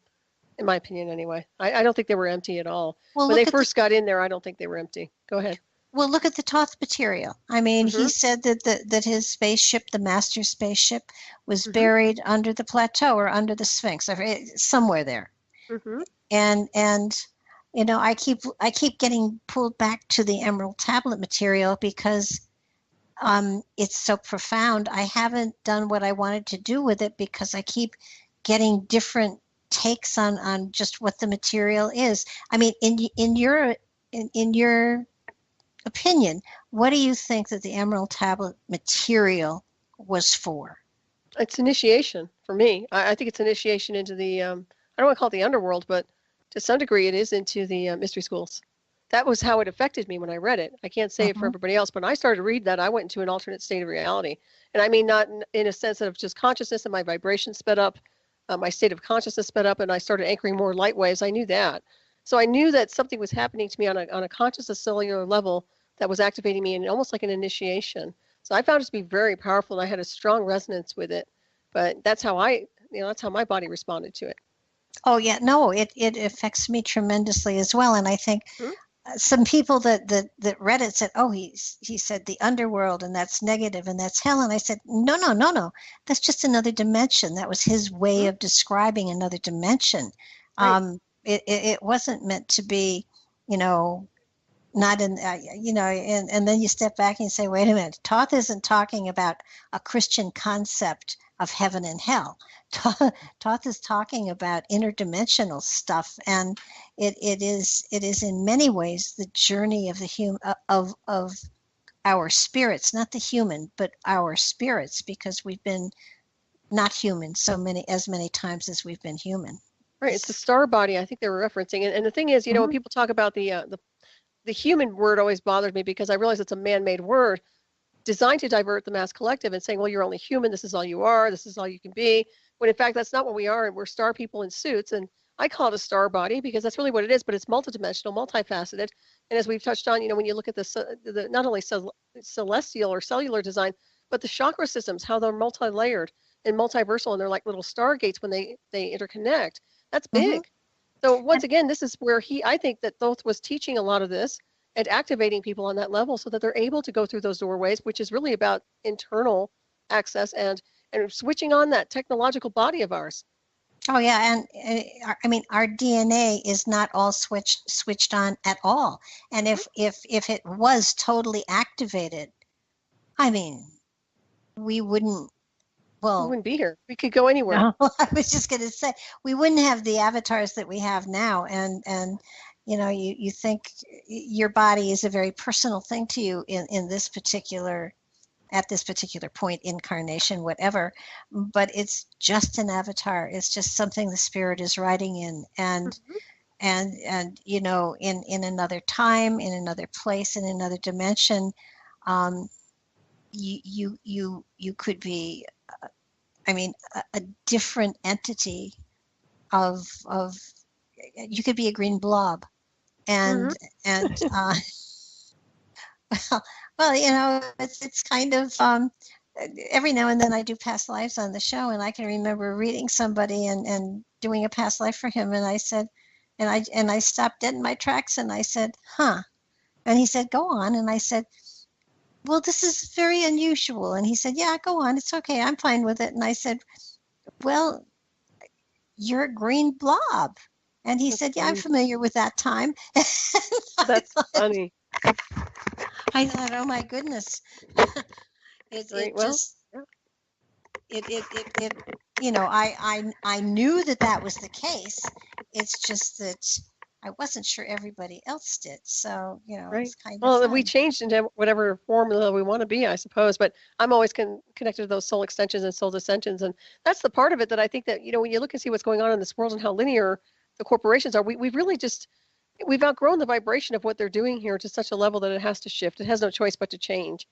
in my opinion anyway. I don't think they were empty at all. Well, when they first got in there, I don't think they were empty. Go ahead. Well, look at the Thoth material. I mean, he Mm-hmm. said that his spaceship, the master spaceship, was Mm-hmm. buried under the plateau or under the Sphinx, somewhere there. Mm-hmm. And I keep getting pulled back to the Emerald Tablet material because it's so profound. I haven't done what I wanted to do with it because I keep getting different takes on just what the material is. I mean, in your opinion, what do you think that the Emerald Tablet material was for? It's initiation for me. I think it's initiation into the, I don't want to call it the underworld, but to some degree it is into the mystery schools. That was how it affected me when I read it. I can't say it for Mhm. everybody else, but when I started to read that, I went into an alternate state of reality. And I mean, not in a sense of just consciousness and my vibration sped up, my state of consciousness sped up, and I started anchoring more light waves. I knew that. So I knew that something was happening to me on a conscious, a cellular level that was activating me and almost like an initiation. So I found it to be very powerful, and I had a strong resonance with it. But that's how that's how my body responded to it. Oh yeah, no, it affects me tremendously as well. And I think Hmm? some people that read it said, "Oh, he said the underworld, and that's negative, and that's hell." And I said, "No, no, no, no. That's just another dimension." That was his way Hmm? of describing another dimension. Right. It wasn't meant to be, you know, not in, and then you step back and you say, wait a minute, Toth isn't talking about a Christian concept of heaven and hell. Toth is talking about interdimensional stuff, and it is in many ways the journey of the of our spirits, not the human, but our spirits, because we've been not human as many times as we've been human. Right. It's the star body I think they were referencing. And the thing is, when Mhm. people talk about the human word always bothers me because I realize it's a man-made word designed to divert the mass collective and saying, well, you're only human. This is all you are. This is all you can be. When in fact, that's not what we are. And we're star people in suits. And I call it a star body because that's really what it is, but it's multidimensional, multifaceted. And as we've touched on, when you look at the not only celestial or cellular design, but the chakra systems, how they're multi-layered and multiversal, and they're like little stargates when they interconnect. That's Mhm. big. So once again, this is where I think that Thoth was teaching a lot of this and activating people on that level so that they're able to go through those doorways, which is really about internal access and switching on that technological body of ours. Oh yeah, and I mean our DNA is not all switched on at all. And Mhm. if it was totally activated, I mean, we wouldn't. We Well, wouldn't be here. We could go anywhere. no, I was just going to say we wouldn't have the avatars that we have now. And you think your body is a very personal thing to you in this particular at this particular point, incarnation, whatever, but it's just an avatar. It's just something the spirit is writing in, and Mhm. in another time, in another place, in another dimension, um, you could be, I mean, a different entity of you could be a green blob, and Mhm. and well, it's kind of every now and then I do past lives on the show, and I can remember reading somebody and doing a past life for him, and I said, and I stopped dead in my tracks, and I said, huh, and he said, go on, and I said, well, this is very unusual, and he said, yeah, go on, it's okay, I'm fine with it, and I said, well, you're a green blob. And he That's said, yeah, I'm funny. familiar with that time. And I That's thought, funny. I thought, oh my goodness. It Right. it Well, just yeah. it I knew that was the case. It's just that I wasn't sure everybody else did. So, Right. it's kind of Well, we fun. changed into whatever formula we want to be, I suppose. But I'm always connected to those soul extensions and soul dissensions, and that's the part of it that I think that when you look and see what's going on in this world and how linear the corporations are, we've really just we've outgrown the vibration of what they're doing here to such a level that it has to shift. It has no choice but to change.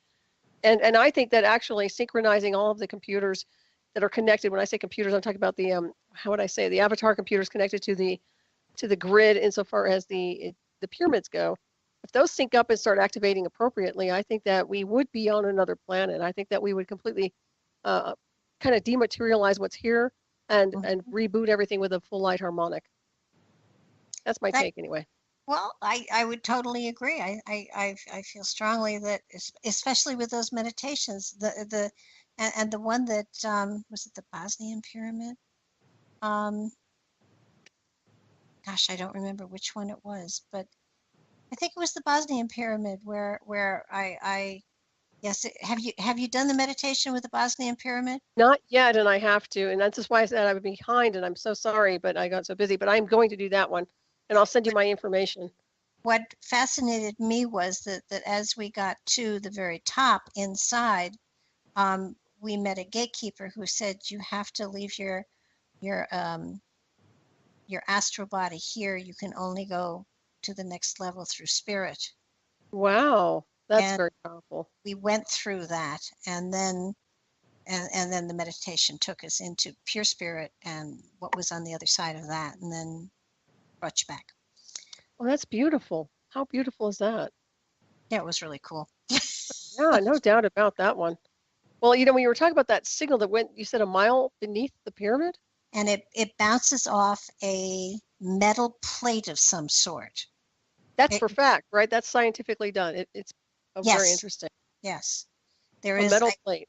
And I think that actually synchronizing all of the computers that are connected. When I say computers, I'm talking about the how would I say, the avatar computers connected to the grid insofar as the pyramids go. If those sync up and start activating appropriately, I think that we would be on another planet. I think that we would completely uh, kind of dematerialize what's here and Mhm. reboot everything with a full light harmonic. That's my That take anyway. Well, I would totally agree. I feel strongly that, especially with those meditations, and the one that was it the Bosnian pyramid? Um, Gosh, I don't remember which one it was, but I think it was the Bosnian pyramid where I yes, have you done the meditation with the Bosnian pyramid? Not yet, and I have to, and that's just why I said I would be behind, and I'm so sorry, but I got so busy. But I'm going to do that one, and I'll send you my information. What fascinated me was that as we got to the very top inside, we met a gatekeeper who said you have to leave your your astral body here. You can only go to the next level through spirit. Wow, that's And very powerful. we went through that, and then the meditation took us into pure spirit and what was on the other side of that, and then brought you back. Well, that's beautiful. How beautiful is that? Yeah, it was really cool. Yeah, no doubt about that one. Well, when you were talking about that signal that went, you said a mile beneath the pyramid? And it bounces off a metal plate of some sort. That's It, for fact, right? That's scientifically done. It's very yes, interesting. yes. There A is. metal plate.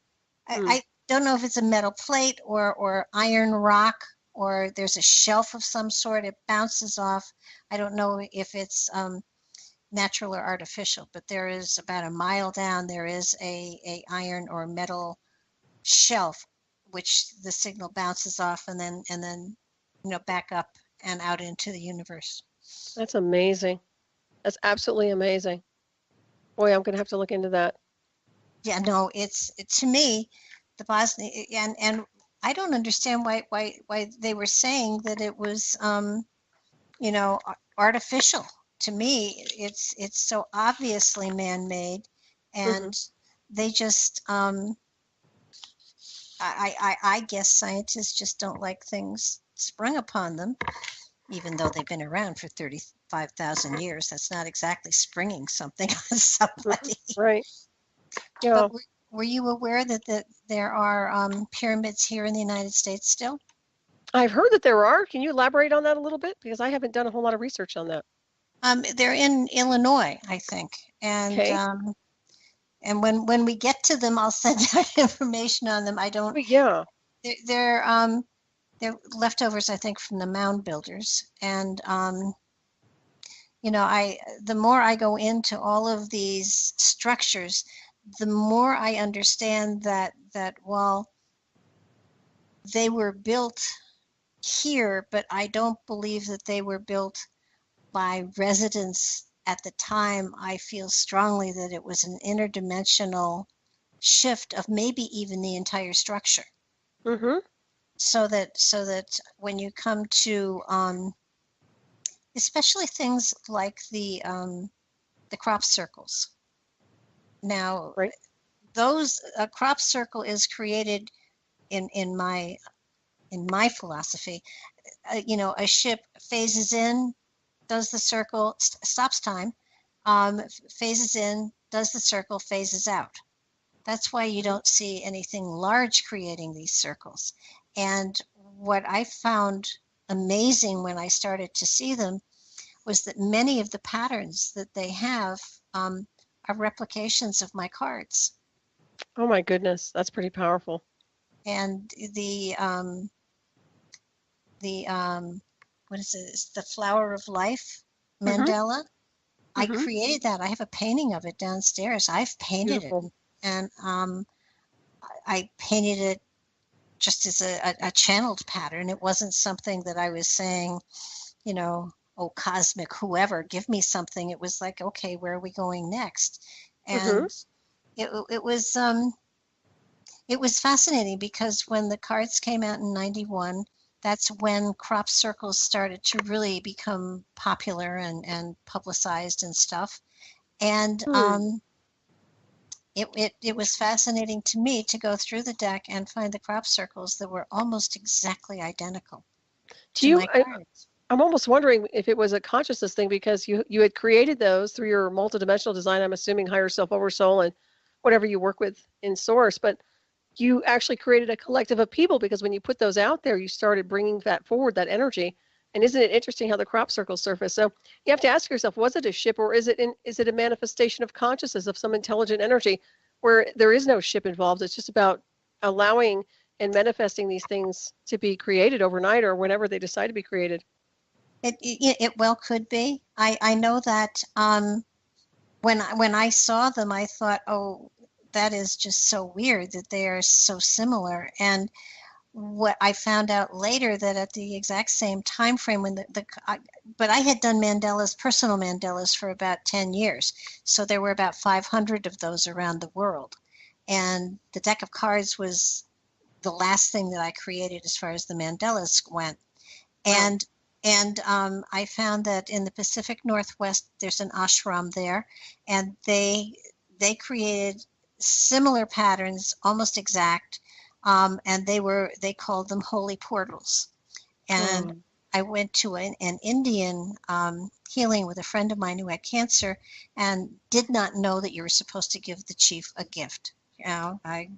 Hmm. I don't know if it's a metal plate or iron rock, or there's a shelf of some sort. It bounces off. I don't know if it's natural or artificial, but there is about a mile down. There is a iron or metal shelf, which the signal bounces off, and then back up and out into the universe. That's amazing. That's absolutely amazing. Boy, I'm gonna have to look into that. Yeah, no, to me, the Bosnia, and I don't understand why they were saying that it was artificial. To me, it's so obviously man-made, Hmm. and they just I guess scientists just don't like things sprung upon them, even though they've been around for 35,000 years. That's not exactly springing something on Hmm. somebody. Right. But Yeah. were you aware that there are pyramids here in the United States still? I've heard that there are. Can you elaborate on that a little bit? Because I haven't done a whole lot of research on that. They're in Illinois, I think, Okay. and when we get to them, I'll send out information on them. I don't. But yeah. They're they're leftovers, I think, from the mound builders, and I the more I go into all of these structures, the more I understand that while they were built here, but I don't believe that they were built by residents at the time. I feel strongly that it was an interdimensional shift of maybe even the entire structure. Hmm. So that when you come to especially things like the crop circles. Now, Right. those a crop circle is created in my philosophy. A ship phases in, does the circle, stops time, phases in, does the circle, phases out. That's why you Hmm. don't see anything large creating these circles. And what I found amazing when I started to see them was that many of the patterns that they have are replications of my cards. Oh my goodness, that's pretty powerful. And the what is it? It's the flower of life Hmm. mandala. I Hmm. created that. I have a painting of it downstairs. I've painted it, Beautiful. and I painted it just as a channeled pattern. It wasn't something that I was saying, oh, cosmic, whoever, give me something. It was like, okay, where are we going next? Hmm. And it, it was um, it was fascinating because when the cards came out in 91, that's when crop circles started to really become popular and publicized and stuff. And Hmm. it was fascinating to me to go through the deck and find the crop circles that were almost exactly identical Do to you? my cards. I'm almost wondering if it was a consciousness thing because you had created those through your multidimensional design. I'm assuming higher self, over soul, and whatever you work with in source. But you actually created a collective of people because when you put those out there, you started bringing that forward, that energy, And isn't it interesting how the crop circles surface? So you have to ask yourself, was it a ship, or is it a manifestation of consciousness, of some intelligent energy where there is no ship involved? It's just about allowing and manifesting these things to be created overnight or whenever they decide to be created. It well could be. I know that when I saw them, I thought, oh, that is just so weird that they are so similar. And what I found out later, that at the exact same time frame when but I had done personal mandalas for about 10 years. So there were about 500 of those around the world. And the deck of cards was the last thing that I created as far as the mandalas went. Wow. And I found that in the Pacific Northwest, there's an ashram there, and they created similar patterns, almost exact, and they called them holy portals. And I went to an Indian healing with a friend of mine who had cancer, and did not know that you were supposed to give the chief a gift. You know, I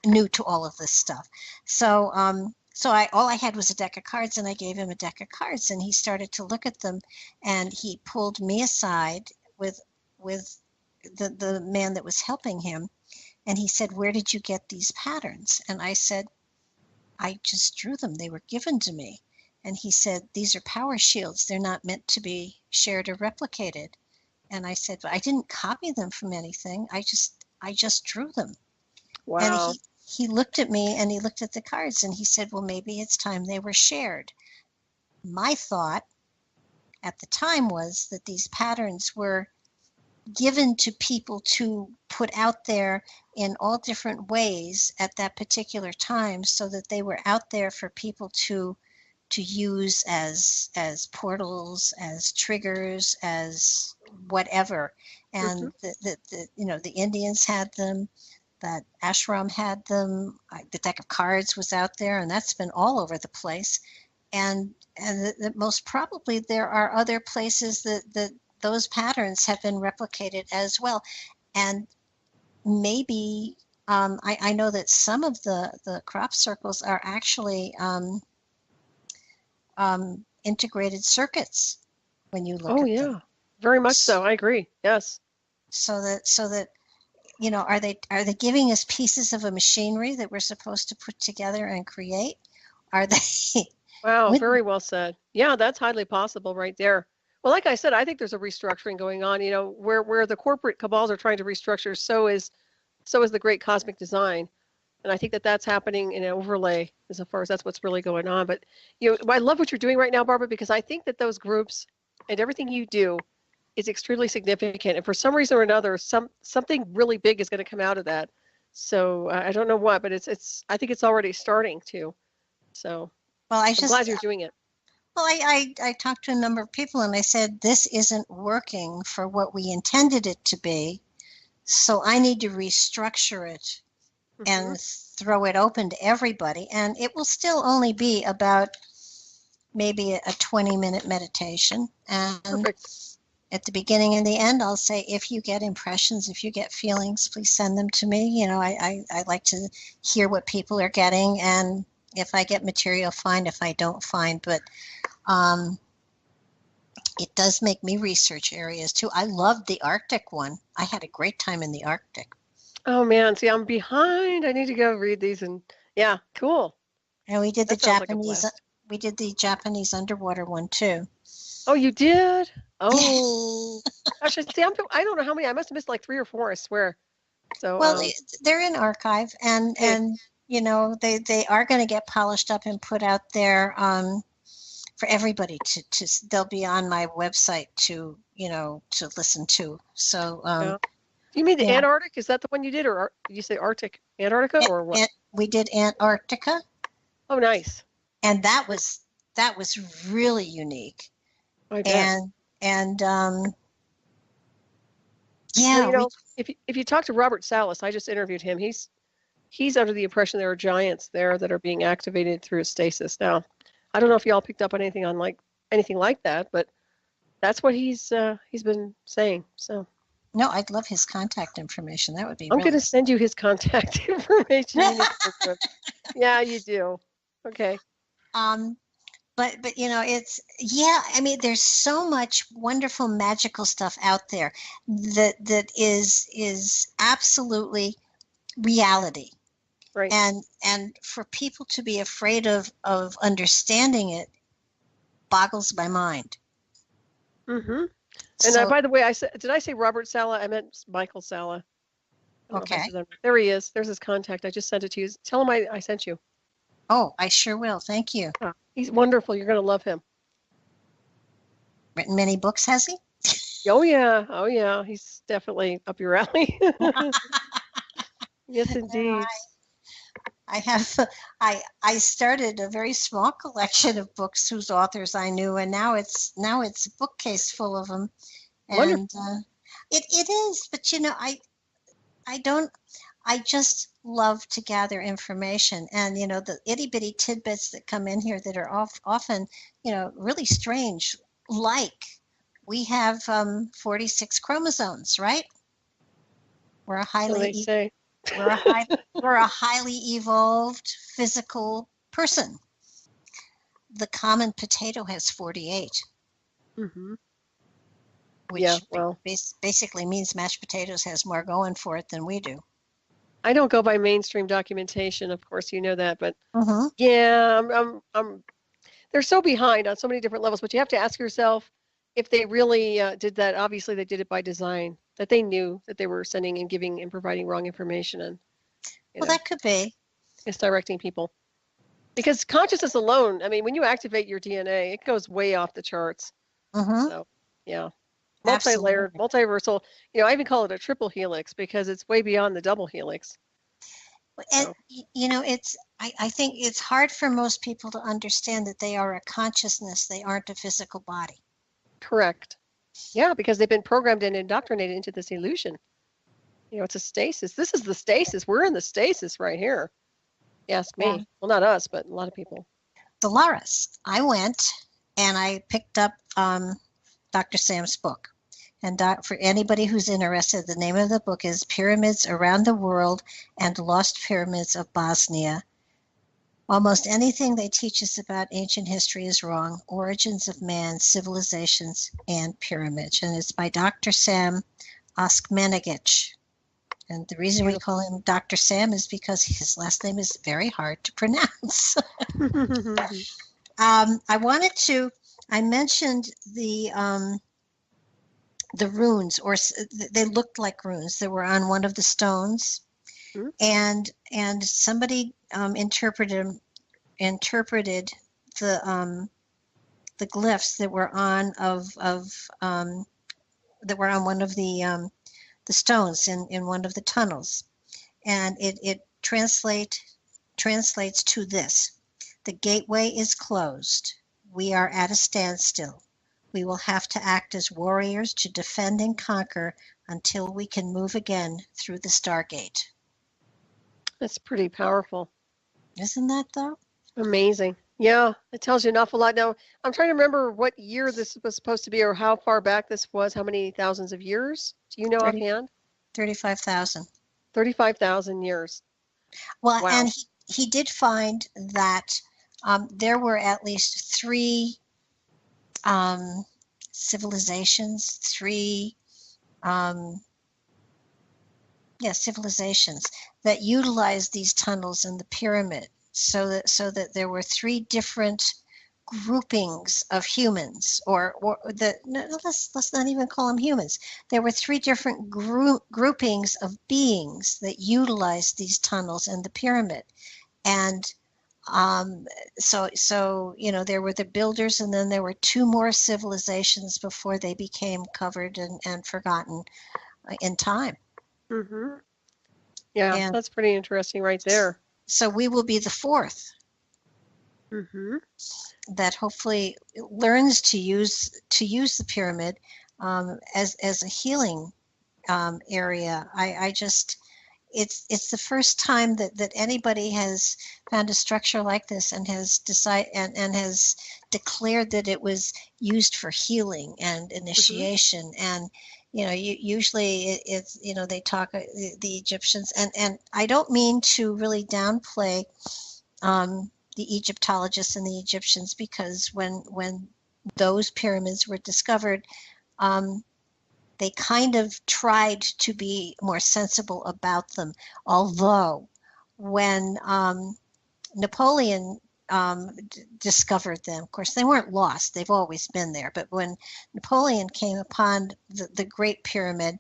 new to all of this stuff. So all I had was a deck of cards, and I gave him a deck of cards, and he started to look at them, and he pulled me aside with the man that was helping him, and he said, "Where did you get these patterns?" And I said, "I just drew them. They were given to me." And he said, "These are power shields. They're not meant to be shared or replicated." And I said, "But I didn't copy them from anything. I just drew them." Wow. And he looked at me, and he looked at the cards, and he said, "Well, maybe it's time they were shared." My thought at the time was that these patterns were given to people to put out there in all different ways at that particular time, so that they were out there for people to use as portals, as triggers, as whatever. And the Indians had them, that ashram had them, the deck of cards was out there, and that's been all over the place. And that most probably there are other places that those patterns have been replicated as well. And maybe I know that some of the crop circles are actually integrated circuits when you look at them. Yeah, very much so. I agree. Yes. So that are they giving us pieces of a machinery that we're supposed to put together and create? Are they? Wow, very well said. Yeah, that's highly possible right there. Well, like I said, I think there's a restructuring going on, where the corporate cabals are trying to restructure, so is the great cosmic design. And I think that that's happening in an overlay as far as that's what's really going on. But I love what you're doing right now, Barbara, because I think that those groups and everything you do is extremely significant. And for some reason or another, something really big is going to come out of that. So I don't know what, but I think it's already starting to. So I'm glad you're doing it. Well, I talked to a number of people, and I said, this isn't working for what we intended it to be. So I need to restructure it and throw it open to everybody. And it will still only be about maybe a 20-minute meditation. And Perfect. At the beginning and the end, I'll say, if you get impressions, if you get feelings, please send them to me. I like to hear what people are getting. And if I get material, fine. If I don't, fine. But it does make me research areas too. I loved the Arctic one. I had a great time in the Arctic. Oh man, see, I'm behind. I need to go read these, and yeah, cool. And we did the Japanese underwater one too. Oh, you did? Oh, gosh, see, I don't know how many. I must have missed like 3 or 4. I swear. So well, they're in archive, and they are going to get polished up and put out there for everybody to. They'll be on my website to listen to. So. You mean the Antarctic? Is that the one you did, or did you say Arctic? Antarctica, or what? We did Antarctica. Oh, nice. And that was really unique. I bet. And if you talk to Robert Salas, I just interviewed him. He's under the impression there are giants there that are being activated through stasis. Now, I don't know if y'all picked up on anything like that, but that's what he's been saying. So. No, I'd love his contact information. That would be. I'm going to send you his contact information. Yeah, you do. Okay. but it's, yeah, I mean, there's so much wonderful magical stuff out there that is absolutely reality. Right. And for people to be afraid of understanding it boggles my mind. Mm-hmm. And So, by the way, did I say Robert Sala? I meant Michael Sala. okay. There he is. There's his contact. I just sent it to you. Tell him I sent you. Oh, I sure will. Thank you. Oh, he's wonderful. You're going to love him. Written many books, has he? Oh yeah. Oh yeah. He's definitely up your alley. Yes, indeed. I have I started a very small collection of books whose authors I knew, and now it's a bookcase full of them. And it is, but I don't, I just love to gather information, and the itty bitty tidbits that come in here that are often really strange, like we have 46 chromosomes, right? We're a So they say. we're a highly evolved physical person. The common potato has 48. Mm-hmm. Which basically means mashed potatoes has more going for it than we do. I don't go by mainstream documentation, of course, you know that, but Mm-hmm. yeah, they're so behind on so many different levels. But you have to ask yourself if they really did that. Obviously, they did it by design. That they knew that they were sending and giving and providing wrong information, and that could be misdirecting people. Because consciousness alone, I mean, when you activate your DNA, it goes way off the charts. Mm-hmm. So yeah. Multi-layered, multiversal. I even call it a triple helix because it's way beyond the double helix. And I think it's hard for most people to understand that they are a consciousness. They aren't a physical body. Correct. Yeah, because they've been programmed and indoctrinated into this illusion. It's a stasis. This is the stasis. We're in the stasis right here. You ask me. Yeah. Well, not us, but a lot of people. Solaris. I went and I picked up Dr. Sam's book. And for anybody who's interested, the name of the book is Pyramids Around the World and Lost Pyramids of Bosnia. Almost anything they teach us about ancient history is wrong. Origins of Man, Civilizations, and Pyramids. And it's by Dr. Sam Oskmanagic. And the reason we call him Dr. Sam is because his last name is very hard to pronounce. I mentioned the runes, or they looked like runes that were on one of the stones, and somebody interpreted the glyphs that were on one of the stones in one of the tunnels, and it translates to this: the gateway is closed. We are at a standstill. We will have to act as warriors to defend and conquer until we can move again through the Stargate. That's pretty powerful. Isn't that, though? Amazing. Yeah, it tells you an awful lot. Now, I'm trying to remember what year this was supposed to be or how far back this was, how many thousands of years? Do you know offhand? 35,000. 35,000 years. Well, wow. And he did find that there were at least three civilizations that utilized these tunnels in the pyramid, so that there were three different groupings of humans, let's not even call them humans. There were three different groupings of beings that utilized these tunnels in the pyramid, and so there were the builders, and then there were two more civilizations before they became covered and forgotten in time. Mm-hmm. Yeah, that's pretty interesting right there. So we will be the fourth. Mm-hmm. That hopefully learns to use the pyramid as a healing area. It's the first time that anybody has found a structure like this and has decided and has declared that it was used for healing and initiation. Mm-hmm. And usually it's they talk the Egyptians, and I don't mean to really downplay Egyptologists and the Egyptians, because when those pyramids were discovered, they kind of tried to be more sensible about them. Although when Napoleon discovered them, of course, they weren't lost. They've always been there. But when Napoleon came upon the Great Pyramid,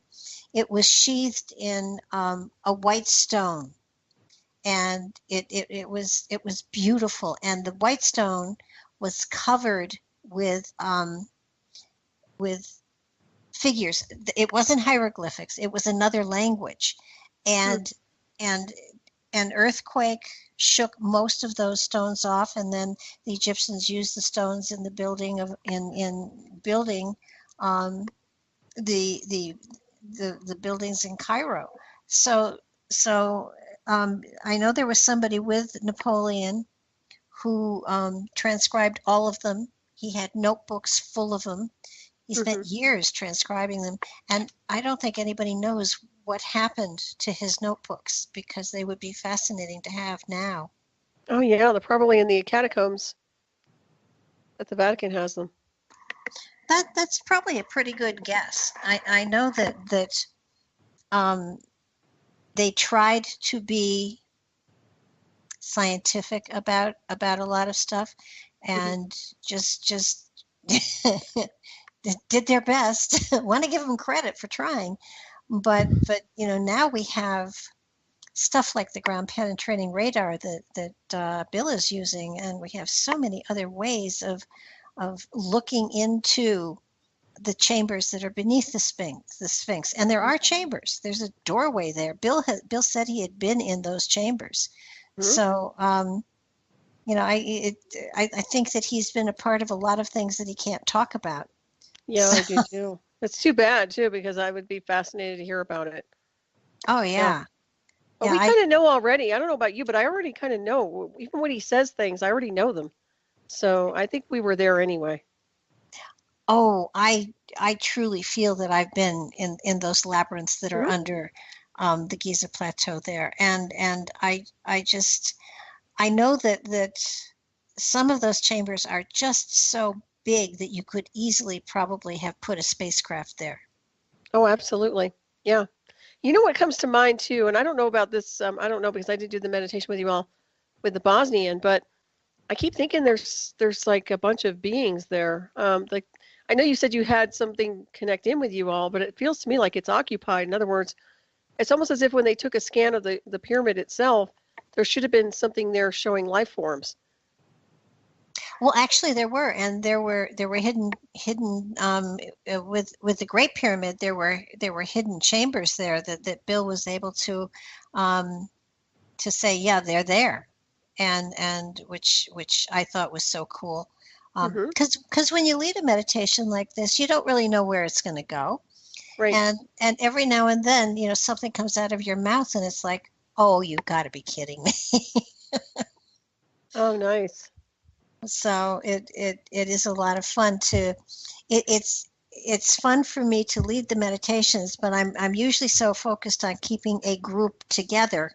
it was sheathed in a white stone. And it was beautiful. And the white stone was covered with figures. It wasn't hieroglyphics. It was another language. And an earthquake shook most of those stones off, and then the Egyptians used the stones in the building the buildings in Cairo. So I know there was somebody with Napoleon who transcribed all of them. He had notebooks full of them. He spent years transcribing them, and I don't think anybody knows what happened to his notebooks, because they would be fascinating to have now. Oh yeah, they're probably in the catacombs that the Vatican has them. That's probably a pretty good guess. I know that they tried to be scientific about a lot of stuff, and just did their best. Want to give them credit for trying, but now we have stuff like the ground penetrating radar that Bill is using, and we have so many other ways of looking into the chambers that are beneath the Sphinx. And there are chambers. There's a doorway there. Bill said he had been in those chambers. So I think that he's been a part of a lot of things that he can't talk about. Yeah, I do too. It's too bad too, because I would be fascinated to hear about it. Oh yeah. But we kind of know already. I don't know about you, but I already kind of know. Even when he says things, I already know them. So I think we were there anyway. Oh, I truly feel that I've been in those labyrinths that are under the Giza Plateau there, and I know that some of those chambers are just so big that you could easily probably have put a spacecraft there. Oh, absolutely. Yeah. You know what comes to mind too, and I don't know about this. I don't know, because I did do the meditation with you all with the Bosnian, but I keep thinking there's like a bunch of beings there. Like, I know you said you had something connect in with you all, but it feels to me like it's occupied. In other words, it's almost as if when they took a scan of the pyramid itself, there should have been something there showing life forms. Well, actually, there were hidden with the Great Pyramid. There were hidden chambers there that Bill was able to say, yeah, they're there, and which I thought was so cool. Because when you lead a meditation like this, you don't really know where it's going to go, right? And every now and then, something comes out of your mouth, and it's like, oh, you got to be kidding me. Oh, nice. So it is a lot of fun it's fun for me to lead the meditations, but I'm usually so focused on keeping a group together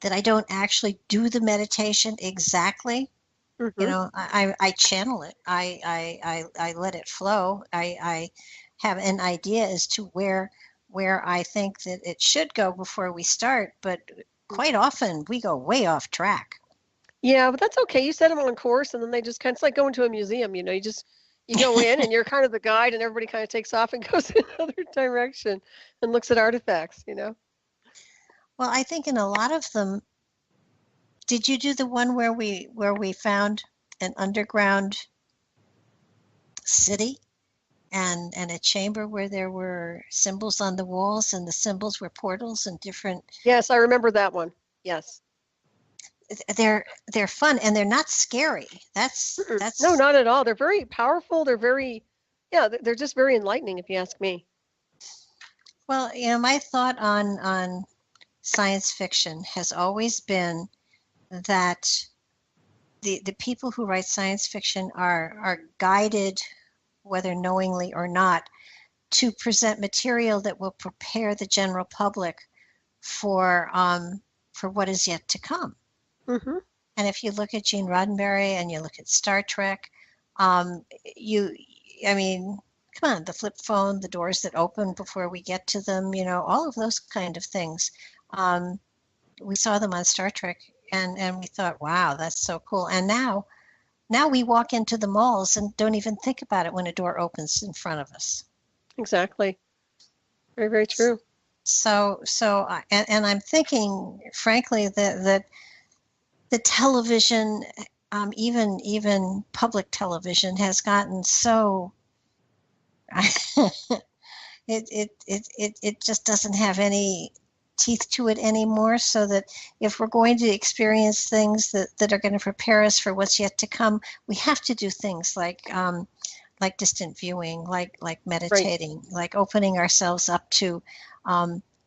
that I don't actually do the meditation exactly. I channel it. I let it flow. I have an idea as to where I think that it should go before we start, but quite often we go way off track. Yeah, but that's okay. You set them on course, and then they just kind of, it's like going to a museum. You go in and you're kind of the guide, and everybody kind of takes off and goes in another direction and looks at artifacts. Well, I think in a lot of them, did you do the one where we found an underground city and a chamber where there were symbols on the walls, and the symbols were portals and different? Yes, I remember that one. Yes. They're fun, and they're not scary. That's no, not at all. They're very powerful. They're just very enlightening, if you ask me. Well, my thought on science fiction has always been that the people who write science fiction are guided, whether knowingly or not, to present material that will prepare the general public for what is yet to come. And if you look at Gene Roddenberry and you look at Star Trek, um, you, I mean, come on, the flip phone, the doors that open before we get to them, all of those kind of things. We saw them on Star Trek, and we thought, wow, that's so cool. And now we walk into the malls and don't even think about it when a door opens in front of us. Exactly. Very, very true. And I'm thinking, frankly, that the television, even public television, has gotten so it just doesn't have any teeth to it anymore. So that if we're going to experience things that are going to prepare us for what's yet to come, we have to do things like distant viewing, like meditating, Right. like opening ourselves up to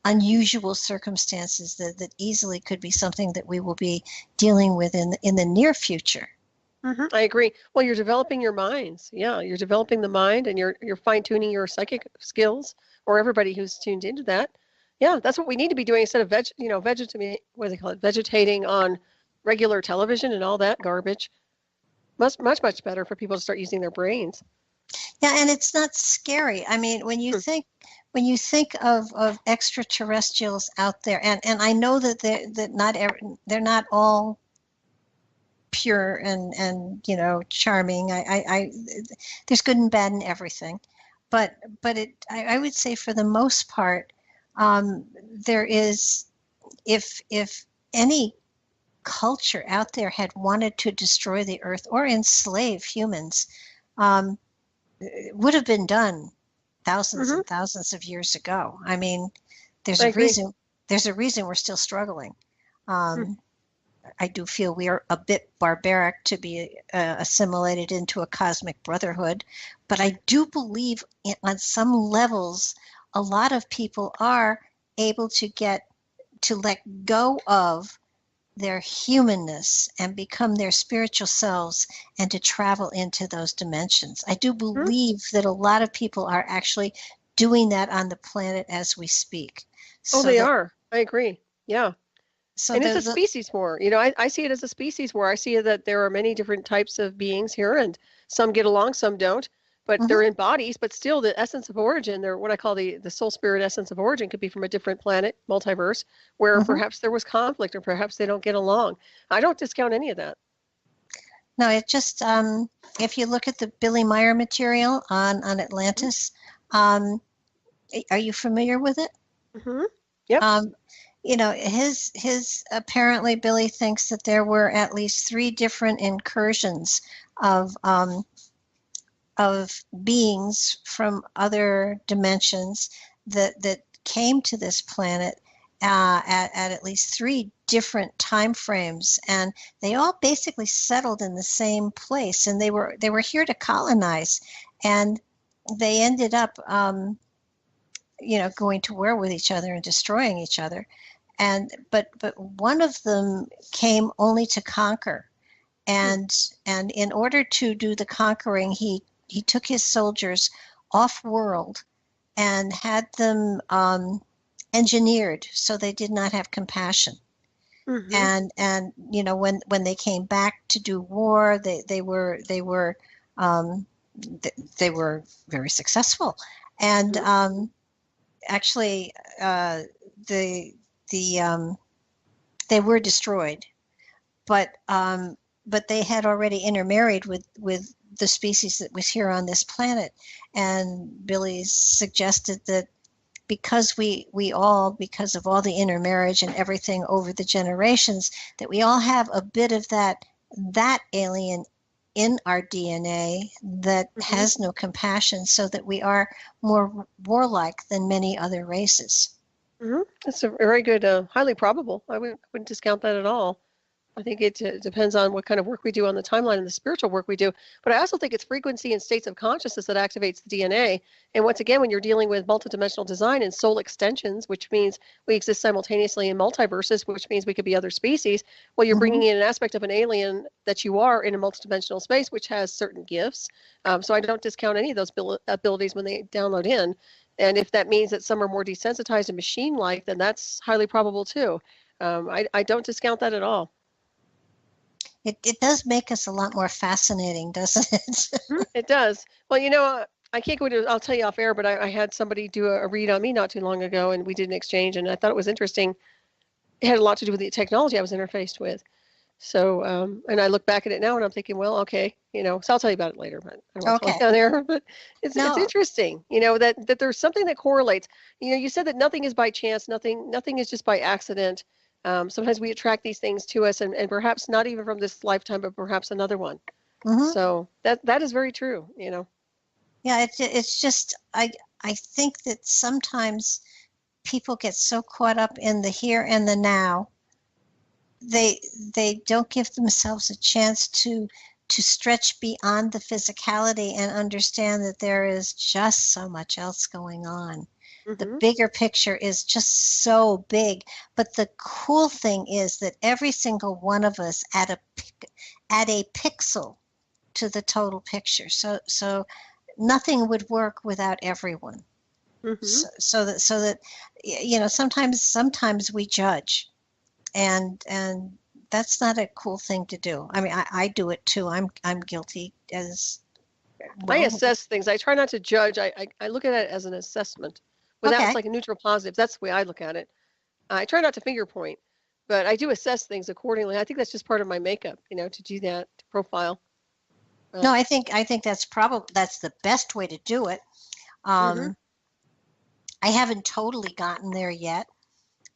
unusual circumstances that easily could be something that we will be dealing with in the near future. I agree. Well, you're developing your minds. Yeah, you're developing the mind, and you're fine-tuning your psychic skills, or everybody who's tuned into that. Yeah, that's what we need to be doing instead of what do they call it? Vegetating on regular television and all that garbage. Much, much, much better for people to start using their brains. Yeah, and it's not scary. I mean, when you think of extraterrestrials out there, and I know that they're not all pure and charming. I there's good and bad in everything, but I would say for the most part, there is, if any culture out there had wanted to destroy the earth or enslave humans, it would have been done thousands and thousands of years ago. I mean, there's a reason we're still struggling. I do feel we are a bit barbaric to be assimilated into a cosmic brotherhood, but I do believe on some levels, a lot of people are able to let go of their humanness and become their spiritual selves and to travel into those dimensions. I do believe that a lot of people are actually doing that on the planet as we speak. They are. I agree. Yeah. So and it's a species war. I see it as a species war. I see that there are many different types of beings here, and some get along, some don't. But they're in bodies, but still the essence of origin, they're what I call the soul spirit essence of origin, could be from a different planet, multiverse, where perhaps there was conflict or perhaps they don't get along. I don't discount any of that. No, it just, if you look at the Billy Meyer material on Atlantis, are you familiar with it? Yep. His apparently Billy thinks that there were at least 3 different incursions of beings from other dimensions that came to this planet at least 3 different time frames, and they all basically settled in the same place, and they were here to colonize, and they ended up going to war with each other and destroying each other, but one of them came only to conquer, and in order to do the conquering, he took his soldiers off-world and had them engineered so they did not have compassion. And when they came back to do war, they were very successful. And actually, they were destroyed, but they had already intermarried with the species that was here on this planet. And Billy suggested that because because of all the intermarriage and everything over the generations, that we all have a bit of that alien in our DNA that has no compassion, so that we are more warlike than many other races. That's a very good, highly probable. I wouldn't discount that at all. I think it depends on what kind of work we do on the timeline and the spiritual work we do. But I also think it's frequency and states of consciousness that activates the DNA. And once again, when you're dealing with multidimensional design and soul extensions, which means we exist simultaneously in multiverses, which means we could be other species, well, you're bringing in an aspect of an alien that you are in a multidimensional space, which has certain gifts. So I don't discount any of those abilities when they download in. And if that means that some are more desensitized and machine-like, then that's highly probable too. I don't discount that at all. It does make us a lot more fascinating, doesn't it? It does. Well, I can't go into, I'll tell you off air, but I had somebody do a read on me not too long ago, and we did an exchange, and I thought it was interesting. It had a lot to do with the technology I was interfaced with. So, and I look back at it now and I'm thinking, well, okay, so I'll tell you about it later, but I don't want to tell you on air, but it's interesting, that there's something that correlates. You said that nothing is by chance, nothing is just by accident. Sometimes we attract these things to us, and perhaps not even from this lifetime, but perhaps another one. Mm-hmm. So that is very true, Yeah, it's just, I think that sometimes people get so caught up in the here and the now, they don't give themselves a chance to stretch beyond the physicality and understand that there is just so much else going on. Mm-hmm. The bigger picture is just so big. But the cool thing is that every single one of us add a pixel to the total picture. So nothing would work without everyone. Mm-hmm. So that sometimes we judge, and that's not a cool thing to do. I mean, I do it too. I'm guilty as well. I assess things. I try not to judge. I look at it as an assessment. Without it's like a neutral positive. That's the way I look at it. I try not to finger point, but I do assess things accordingly. I think that's just part of my makeup, to do that, to profile. No, I think that's the best way to do it. Mm-hmm. I haven't totally gotten there yet.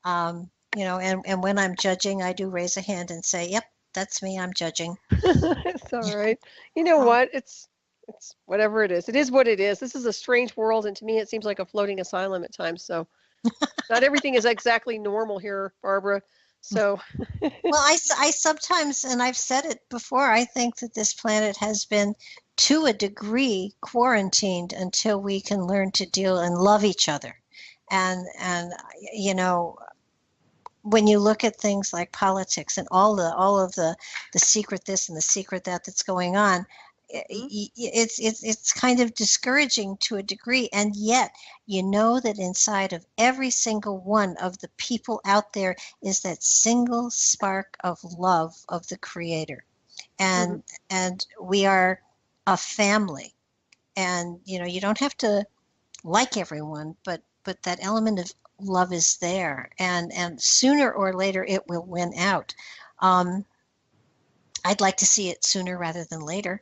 And when I'm judging, I do raise a hand and say, yep, that's me, I'm judging. It's all right. You know what? It's whatever it is. It is what it is. This is a strange world, and to me it seems like a floating asylum at times. So not everything is exactly normal here, Barbara. So well, I sometimes, and I've said it before, I think that this planet has been to a degree quarantined until we can learn to deal and love each other. And when you look at things like politics and all of the secret this and the secret that's going on, it's kind of discouraging to a degree. And yet, that inside of every single one of the people out there is that single spark of love of the Creator. And we are a family. And, you don't have to like everyone, but that element of love is there. And sooner or later, it will win out. I'd like to see it sooner rather than later.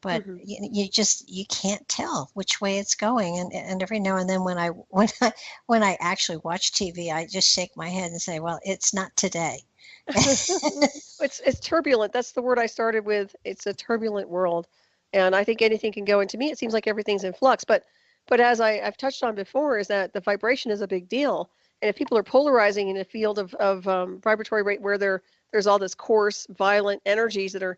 But you can't tell which way it's going, and every now and then when I actually watch TV, I just shake my head and say, well, it's not today. It's turbulent. That's the word I started with. It's a turbulent world, and I think anything can go. And to me, it seems like everything's in flux. But as I've touched on before, is that the vibration is a big deal, and if people are polarizing in a field of vibratory rate where there's all this coarse, violent energies that are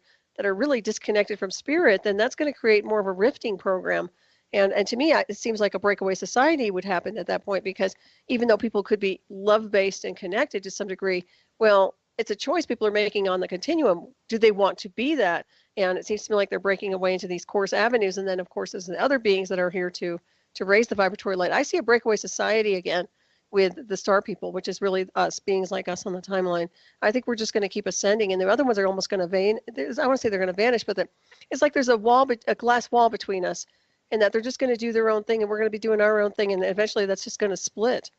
really disconnected from spirit, then that's going to create more of a rifting program. And to me, it seems like a breakaway society would happen at that point, because even though people could be love-based and connected to some degree, well, it's a choice people are making on the continuum. Do they want to be that? And it seems to me like they're breaking away into these coarse avenues. And then, of course, there's the other beings that are here to raise the vibratory light. I see a breakaway society again with the star people, which is really us, beings like us on the timeline. I think we're just going to keep ascending, and the other ones are almost going to I want to say they're going to vanish, but it's like there's a glass wall between us, and that they're just going to do their own thing, and we're going to be doing our own thing, and eventually that's just going to split.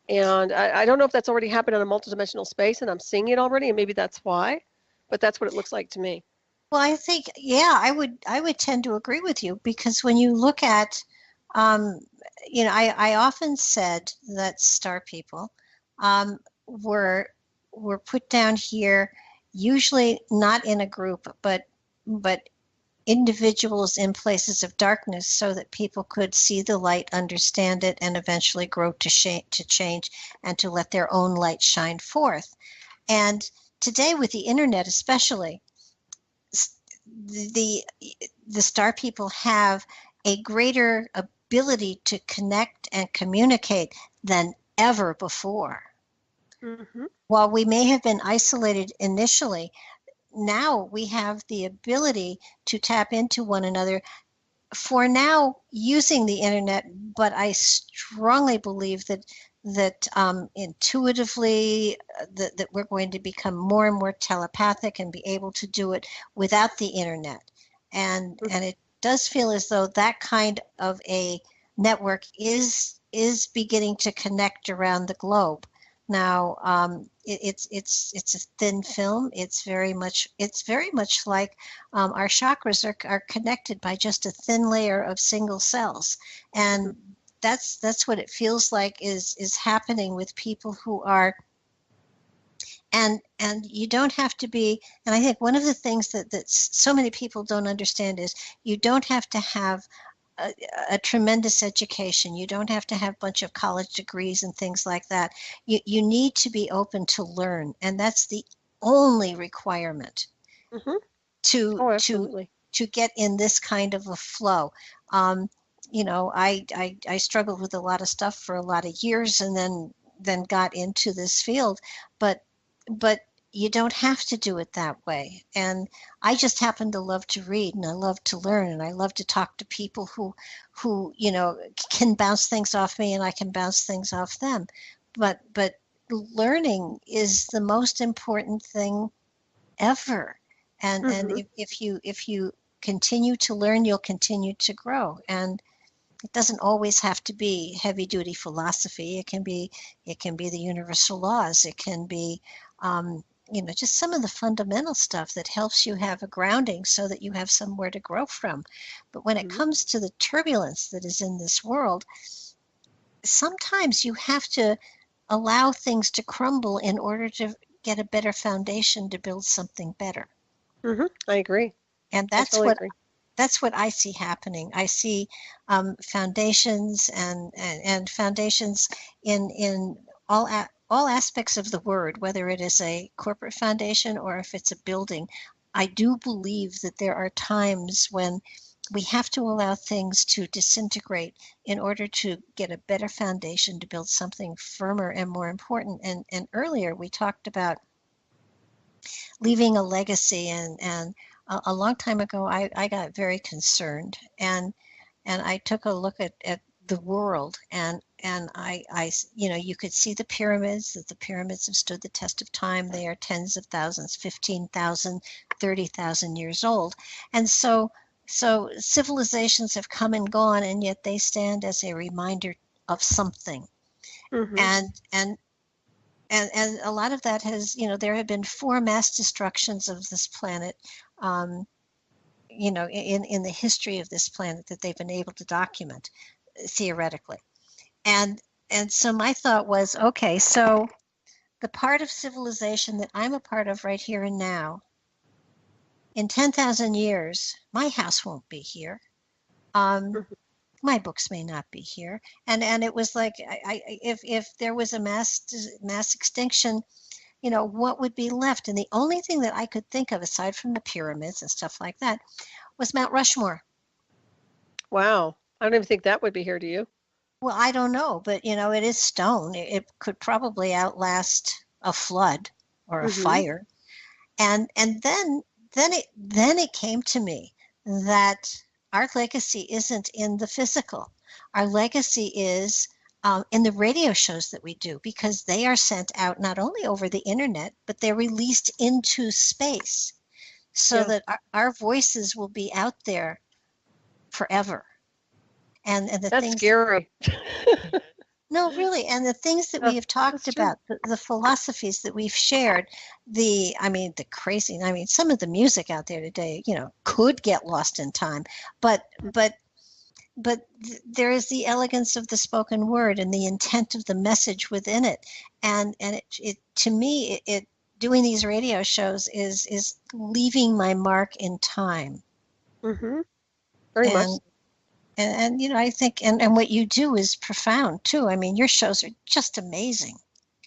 And I don't know if that's already happened in a multidimensional space, and I'm seeing it already, and maybe that's why, but that's what it looks like to me. Well, I think, I would tend to agree with you, because when you look at I often said that star people were put down here, usually not in a group, but individuals in places of darkness, so that people could see the light, understand it, and eventually grow to change and to let their own light shine forth. And today, with the internet especially, the star people have a greater ability to connect and communicate than ever before. Mm-hmm. While we may have been isolated initially, now we have the ability to tap into one another, for now using the internet, but I strongly believe that that intuitively that we're going to become more and more telepathic and be able to do it without the internet. And it does feel as though that kind of a network is beginning to connect around the globe. Now, it's a thin film. It's very much like our chakras are connected by just a thin layer of single cells, and that's what it feels like is happening with people who are. And you don't have to be. And I think one of the things that so many people don't understand is you don't have to have a tremendous education. You don't have to have a bunch of college degrees and things like that. You need to be open to learn, and that's the only requirement Mm-hmm. to Oh, to absolutely. to get in this kind of a flow. I struggled with a lot of stuff for a lot of years, and then got into this field, but you don't have to do it that way. And I just happen to love to read, and I love to learn, and I love to talk to people who can bounce things off me, and I can bounce things off them. But learning is the most important thing ever. And Mm-hmm. if you continue to learn, you'll continue to grow. And it doesn't always have to be heavy duty philosophy. It can be the universal laws. It can be just some of the fundamental stuff that helps you have a grounding so that you have somewhere to grow from. But when it Mm-hmm. comes to the turbulence that is in this world, sometimes you have to allow things to crumble in order to get a better foundation to build something better. Mm-hmm. I agree. And I totally agree. that's what I see happening. I see foundations and foundations in all aspects of the word, whether it is a corporate foundation or if it's a building. I do believe that there are times when we have to allow things to disintegrate in order to get a better foundation to build something firmer and more important. And earlier we talked about leaving a legacy, and a long time ago I got very concerned, and I took a look at the world, and you could see the pyramids, that the pyramids have stood the test of time. They are tens of thousands, 15,000, 30,000 years old. And so civilizations have come and gone, and yet they stand as a reminder of something. Mm-hmm. And a lot of that has, there have been 4 mass destructions of this planet, in the history of this planet that they've been able to document theoretically. And and so my thought was, okay, so the part of civilization that I'm a part of right here and now, in 10,000 years, my house won't be here. Um, Mm-hmm. my books may not be here. And it was like, if there was a mass extinction, what would be left? And the only thing that I could think of, aside from the pyramids and stuff like that, was Mount Rushmore. Wow. I don't even think that would be here, do you? Well, I don't know, but it is stone. It could probably outlast a flood or a Mm-hmm. fire. And then it came to me that our legacy isn't in the physical. Our legacy is in the radio shows that we do, because they are sent out not only over the internet, but they're released into space, so Yeah. that our voices will be out there forever. And the That's things, scary. no, really, and the things that Yeah, we have talked that's true. about, the philosophies that we've shared, the crazy, some of the music out there today, could get lost in time, but there is the elegance of the spoken word and the intent of the message within it, and it to me, it doing these radio shows is leaving my mark in time. Mm-hmm. Very much and so. I think, and what you do is profound too. Your shows are just amazing.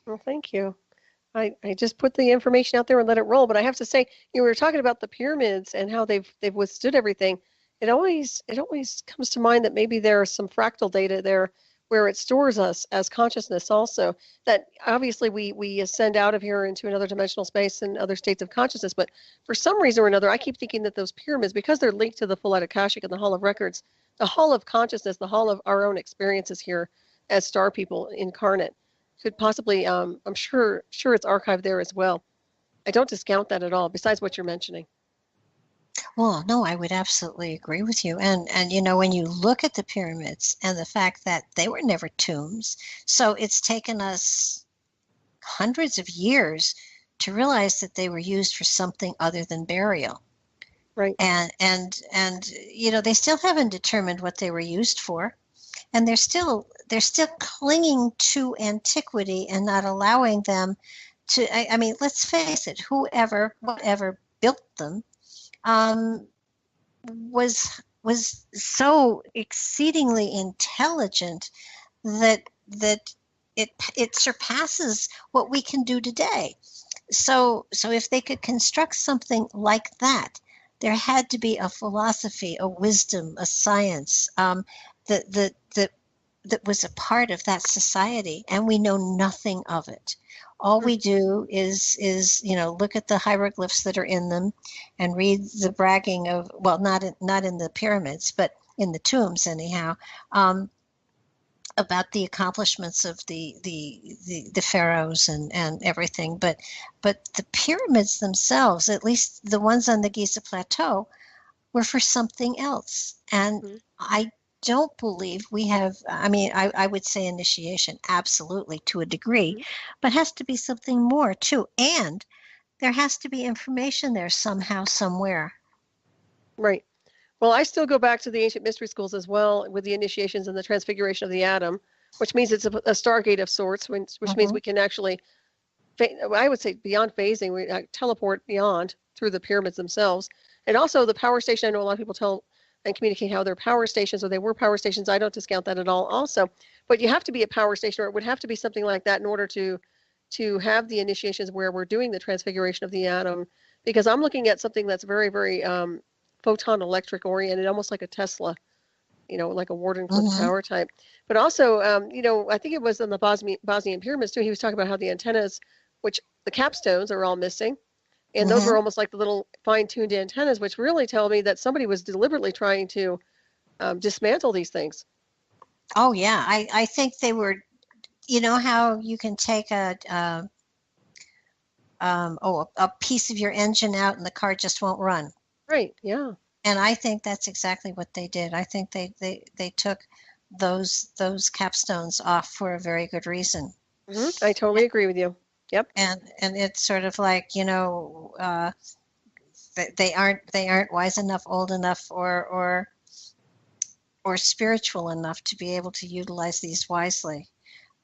Well, thank you. I just put the information out there and let it roll. But I have to say, you were talking about the pyramids and how they've withstood everything. It always comes to mind that maybe there's some fractal data there where it stores us as consciousness also. That obviously we ascend out of here into another dimensional space and other states of consciousness. But for some reason or another, I keep thinking that those pyramids, because they're linked to the Full Akashic and the Hall of Records, the Hall of Consciousness, the Hall of our own experiences here as star people incarnate. could possibly, I'm sure it's archived there as well. I don't discount that at all, besides what you're mentioning. Well, no, I would absolutely agree with you. And you know, when you look at the pyramids and the fact that they were never tombs, so it's taken us hundreds of years to realize that they were used for something other than burial. Right. And you know, they still haven't determined what they were used for. And they're still clinging to antiquity and not allowing them to, I mean, let's face it, whoever, whatever built them was so exceedingly intelligent that it surpasses what we can do today. So if they could construct something like that, there had to be a philosophy, a wisdom, a science that was a part of that society, and we know nothing of it. All we do is you know, look at the hieroglyphs that are in them, and read the bragging of, well, not in the pyramids, but in the tombs anyhow, about the accomplishments of the pharaohs and everything. But the pyramids themselves, at least the ones on the Giza Plateau, were for something else. And I don't believe we have, I mean, I would say initiation, absolutely, to a degree, but has to be something more too. And there has to be information there somehow, somewhere. Right. Well, I still go back to the ancient mystery schools as well, with the initiations and the transfiguration of the atom, which means it's a stargate of sorts, which means we can actually, I would say beyond phasing, we teleport beyond through the pyramids themselves. And also the power station, I know a lot of people tell and communicate how they're power stations, or they were power stations. I don't discount that at all also. But you have to be a power station, or it would have to be something like that in order to have the initiations where we're doing the transfiguration of the atom, because I'm looking at something that's very, very photon electric oriented, almost like a Tesla, you know, like a Wardenclyffe tower type. But also, you know, I think it was in the Bosnian pyramids too, he was talking about how the antennas, which the capstones are all missing, and those were almost like the little fine-tuned antennas, which really tell me that somebody was deliberately trying to dismantle these things. Oh yeah, I think they were, you know how you can take a piece of your engine out and the car just won't run. Right, yeah. And I think that's exactly what they did. I think they took those capstones off for a very good reason. I totally agree with you. Yep. And it's sort of like, you know, they aren't wise enough, old enough, or spiritual enough to be able to utilize these wisely.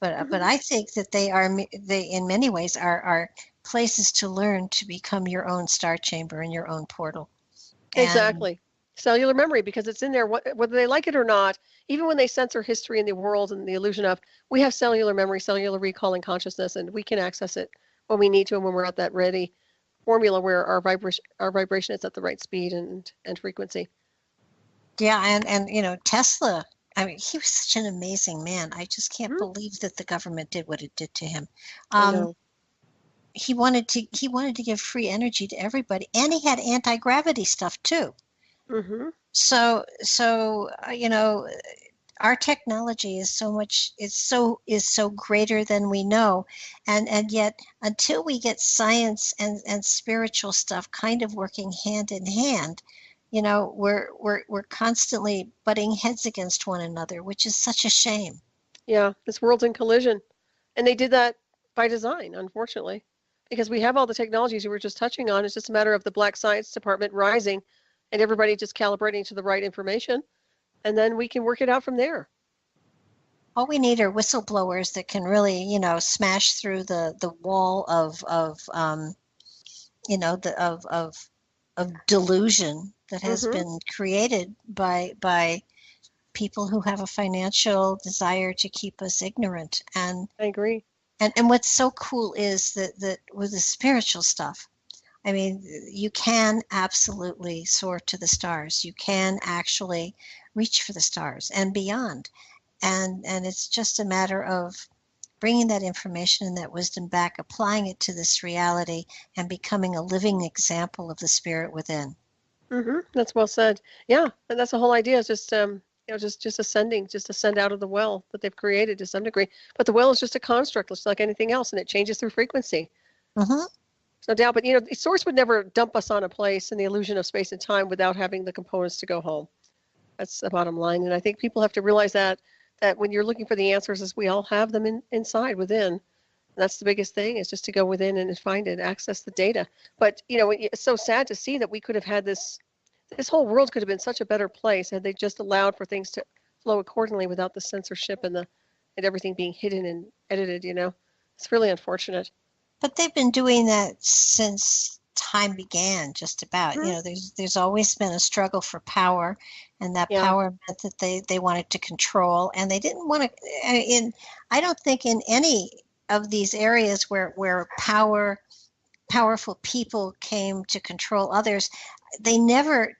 But I think that they in many ways are places to learn to become your own star chamber and your own portal. Exactly. Cellular memory, because it's in there, whether they like it or not. Even when they censor history in the world and the illusion of, we have cellular memory, cellular recall, and consciousness, and we can access it when we need to and when we're at that ready formula where our vibration is at the right speed and frequency. Yeah, and you know, Tesla, I mean, he was such an amazing man. I just can't believe that the government did what it did to him. I know. He wanted to give free energy to everybody, and he had anti-gravity stuff too. So you know, our technology is so greater than we know, and yet until we get science and spiritual stuff kind of working hand in hand, you know, we're constantly butting heads against one another, which is such a shame. Yeah, this world's in collision, and they did that by design, unfortunately, because we have all the technologies you were just touching on. It's just a matter of the Black Science Department rising and everybody just calibrating to the right information, and then we can work it out from there. All we need are whistleblowers that can really, you know, smash through the wall of you know, of delusion that has been created by people who have a financial desire to keep us ignorant. And I agree. And what's so cool is that with the spiritual stuff, I mean, you can absolutely soar to the stars. You can actually reach for the stars and beyond. And it's just a matter of bringing that information and that wisdom back, applying it to this reality, and becoming a living example of the spirit within. That's well said. Yeah, and that's the whole idea, is just just ascending, just ascend out of the well that they've created to some degree. But the well is just a construct, just like anything else, and it changes through frequency. Mm-hmm. No doubt. But the Source would never dump us on a place in the illusion of space and time without having the components to go home. That's the bottom line. And I think people have to realize that when you're looking for the answers, as we all have them inside within. And that's the biggest thing, is just to go within and find it, access the data. But it's so sad to see that we could have had this whole world could have been such a better place had they just allowed for things to flow accordingly without the censorship and everything being hidden and edited. It's really unfortunate. But they've been doing that since time began, just about. Mm-hmm. There's always been a struggle for power, and that power meant that they wanted to control, and they didn't want to. I don't think in any of these areas where powerful people came to control others, they never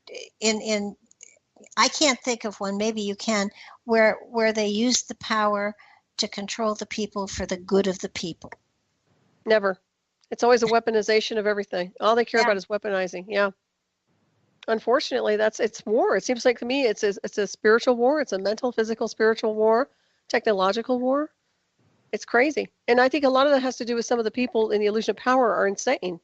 I can't think of one, maybe you can, where they used the power to control the people for the good of the people. Never. It's always a weaponization of everything. All they care about is weaponizing. Yeah. Unfortunately, it's war. It seems like to me it's a spiritual war. It's a mental, physical, spiritual war, technological war. It's crazy. And I think a lot of that has to do with some of the people in the illusion of power are insane.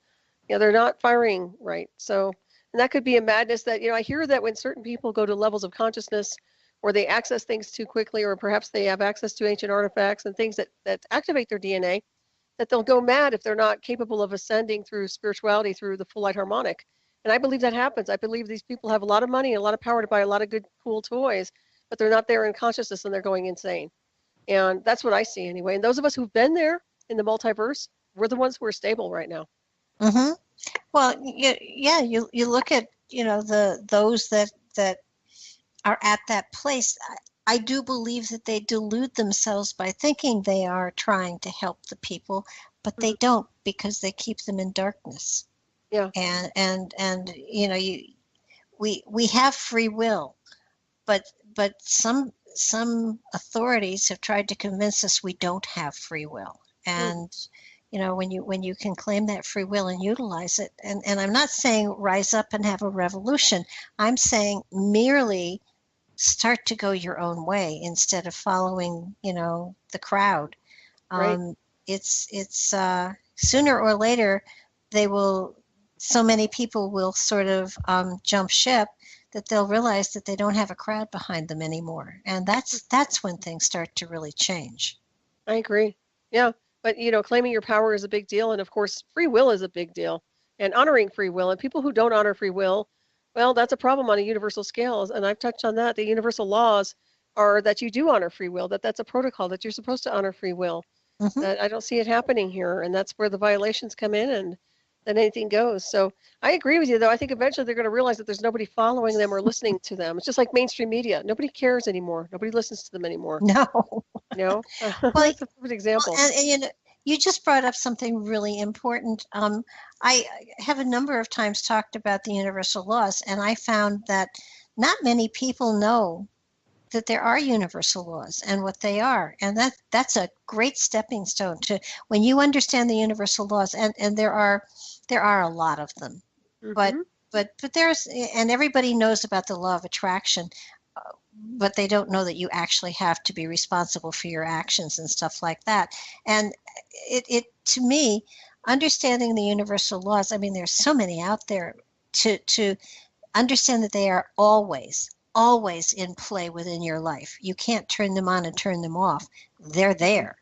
They're not firing right. So, and that could be a madness that, I hear that when certain people go to levels of consciousness or they access things too quickly, or perhaps they have access to ancient artifacts and things that activate their DNA, that they'll go mad if they're not capable of ascending through spirituality, through the full light harmonic. And I believe that happens. I believe these people have a lot of money and a lot of power to buy a lot of good, cool toys, but they're not there in consciousness and they're going insane. And that's what I see anyway. And those of us who've been there in the multiverse, we're the ones who are stable right now. Mm-hmm. Well, you look at, those that are at that place. I do believe that they delude themselves by thinking they are trying to help the people, but they don't, because they keep them in darkness. Yeah. And we have free will, but some authorities have tried to convince us we don't have free will. And when you can claim that free will and utilize it, and I'm not saying rise up and have a revolution. I'm saying merely start to go your own way instead of following, the crowd. Right. It's sooner or later so many people will sort of jump ship that they'll realize that they don't have a crowd behind them anymore. And that's when things start to really change. I agree. Yeah. But, claiming your power is a big deal. And of course, free will is a big deal, and honoring free will. And people who don't honor free will, well, that's a problem on a universal scale. And I've touched on that. The universal laws are that you do honor free will, that's a protocol, that you're supposed to honor free will. Mm-hmm. I don't see it happening here. And that's where the violations come in, and then anything goes. So I agree with you, though. I think eventually they're going to realize that there's nobody following them or listening to them. It's just like mainstream media. Nobody cares anymore. Nobody listens to them anymore. No. Well, that's a perfect example. Well, and you just brought up something really important. I have a number of times talked about the universal laws, and I found that not many people know that there are universal laws and what they are. And that's a great stepping stone to when you understand the universal laws, and there are a lot of them. Mm-hmm. But there's, and everybody knows about the law of attraction, but they don't know that you actually have to be responsible for your actions and stuff like that. And it to me, understanding the universal laws, I mean, there's so many out there, to understand that they are always in play within your life. You can't turn them on and turn them off. They're there.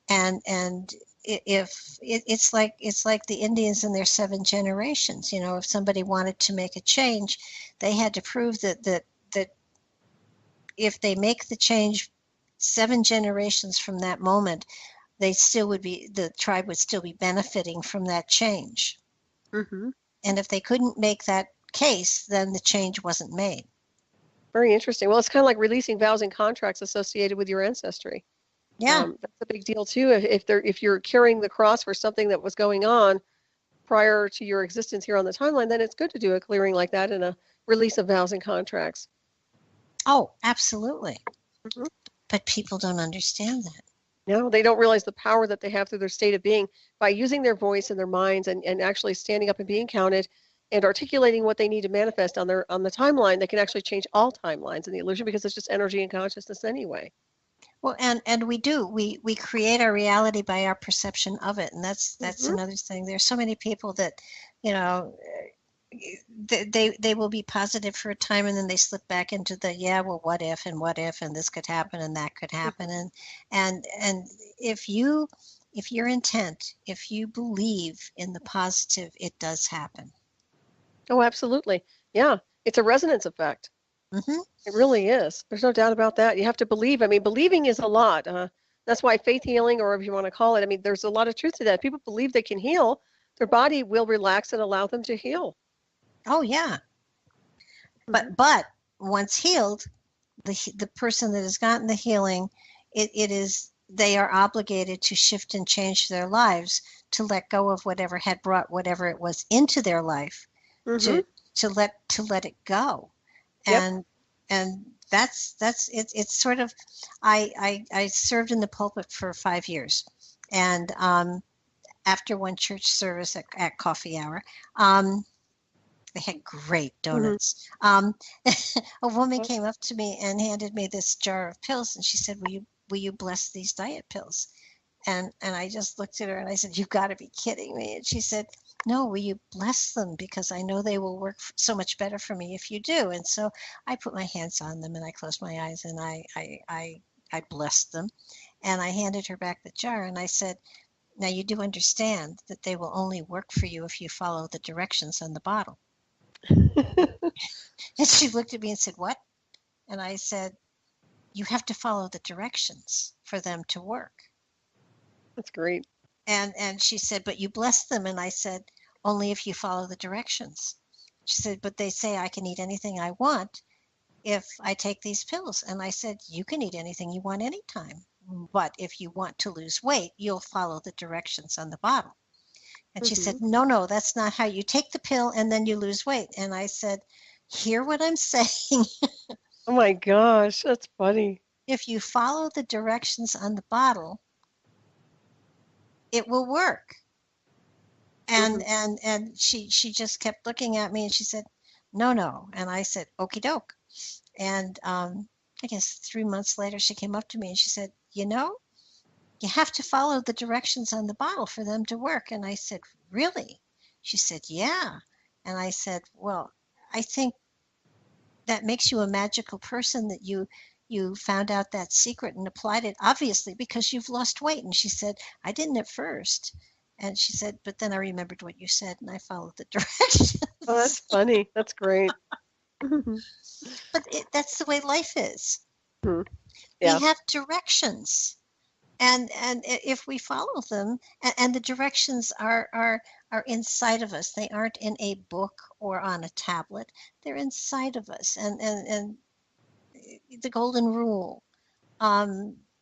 And if it's like the Indians and their 7 generations, if somebody wanted to make a change, they had to prove that if they make the change 7 generations from that moment, the tribe would still be benefiting from that change. Mm-hmm. And if they couldn't make that case, then the change wasn't made. Very interesting. Well, it's kind of like releasing vows and contracts associated with your ancestry. Yeah. That's a big deal too. If you're carrying the cross for something that was going on prior to your existence here on the timeline, then it's good to do a clearing like that and a release of vows and contracts. Oh, absolutely. Mm-hmm. But people don't understand that. No, they don't realize the power that they have through their state of being by using their voice and their minds and actually standing up and being counted. and articulating what they need to manifest on the timeline, they can actually change all timelines in the illusion because it's just energy and consciousness anyway. Well, and we do. We create our reality by our perception of it, and that's another thing. There's so many people that, you know, they will be positive for a time and then they slip back into the well, what if and this could happen and that could happen, and if you're intent, if you believe in the positive, it does happen. Oh, absolutely. Yeah, it's a resonance effect. Mm-hmm. It really is. There's no doubt about that. You have to believe. I mean, believing is a lot. That's why faith healing, or if you want to call it, I mean, there's a lot of truth to that. People believe they can heal. Their body will relax and allow them to heal. Oh yeah. But once healed, the person that has gotten the healing, they are obligated to shift and change their lives, to let go of whatever had brought whatever it was into their life, to let it go. Yep. And that's it's sort of, I served in the pulpit for 5 years, and after one church service at coffee hour, they had great donuts. A woman came up to me and handed me this jar of pills, and she said, will you bless these diet pills? And I just looked at her and I said, you've got to be kidding me. And she said, no, will you bless them? Because I know they will work so much better for me if you do. And so I put my hands on them and I closed my eyes and I blessed them. And I handed her back the jar and I said, now you do understand that they will only work for you if you follow the directions on the bottle. And she looked at me and said, what? And I said, you have to follow the directions for them to work. That's great. And she said, but you bless them. And I said, only if you follow the directions. She said, but they say I can eat anything I want if I take these pills. And I said, you can eat anything you want anytime. But if you want to lose weight, you'll follow the directions on the bottle. And she said, no, that's not how you take the pill and then you lose weight. And I said, hear what I'm saying. Oh my gosh, that's funny. If you follow the directions on the bottle, it will work. And she just kept looking at me and she said, no. And I said, okie doke. And I guess 3 months later, she came up to me and she said, you have to follow the directions on the bottle for them to work. And I said, really? She said, yeah. And I said, well, I think that makes you a magical person, that you found out that secret and applied it, obviously, because you've lost weight. And she said, I didn't at first. And she said, but then I remembered what you said and I followed the directions. Oh, that's funny. That's great. But that's the way life is. Yeah. We have directions. And if we follow them, and the directions are inside of us, they aren't in a book or on a tablet. They're inside of us. And the golden rule,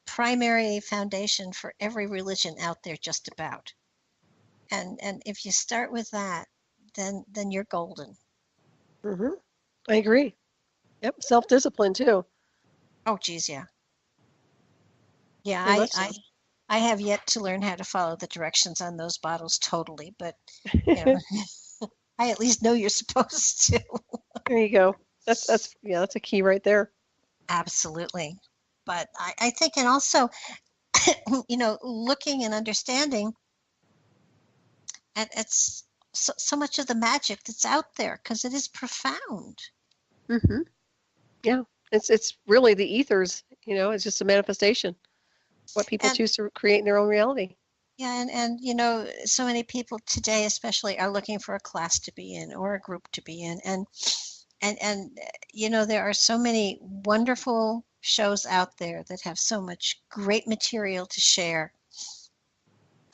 primary foundation for every religion out there, just about. And if you start with that, then you're golden. I agree. Yep, self-discipline too. Oh, geez, yeah. Yeah, I have yet to learn how to follow the directions on those bottles totally, but I at least know you're supposed to. There you go. That's a key right there. Absolutely. But I think, and also, looking and understanding, and it's so much of the magic that's out there, because it is profound. Yeah, it's really the ethers. It's just a manifestation. What people choose to create in their own reality. Yeah, and so many people today especially are looking for a class to be in or a group to be in, and there are so many wonderful shows out there that have so much great material to share.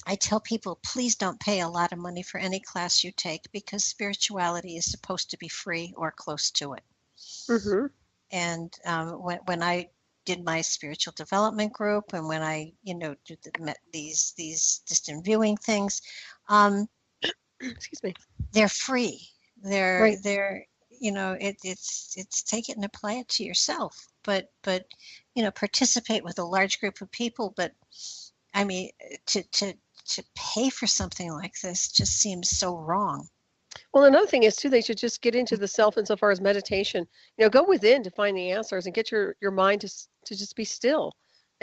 I tell people, please don't pay a lot of money for any class you take, because spirituality is supposed to be free or close to it. And when I did my spiritual development group, and when I, did these distant viewing things, excuse me, they're free. They're right. It's take it and apply it to yourself. But participate with a large group of people. But I mean, to pay for something like this just seems so wrong. Well, another thing is too, they should just get into the self insofar as meditation. Go within to find the answers and get your mind to just be still,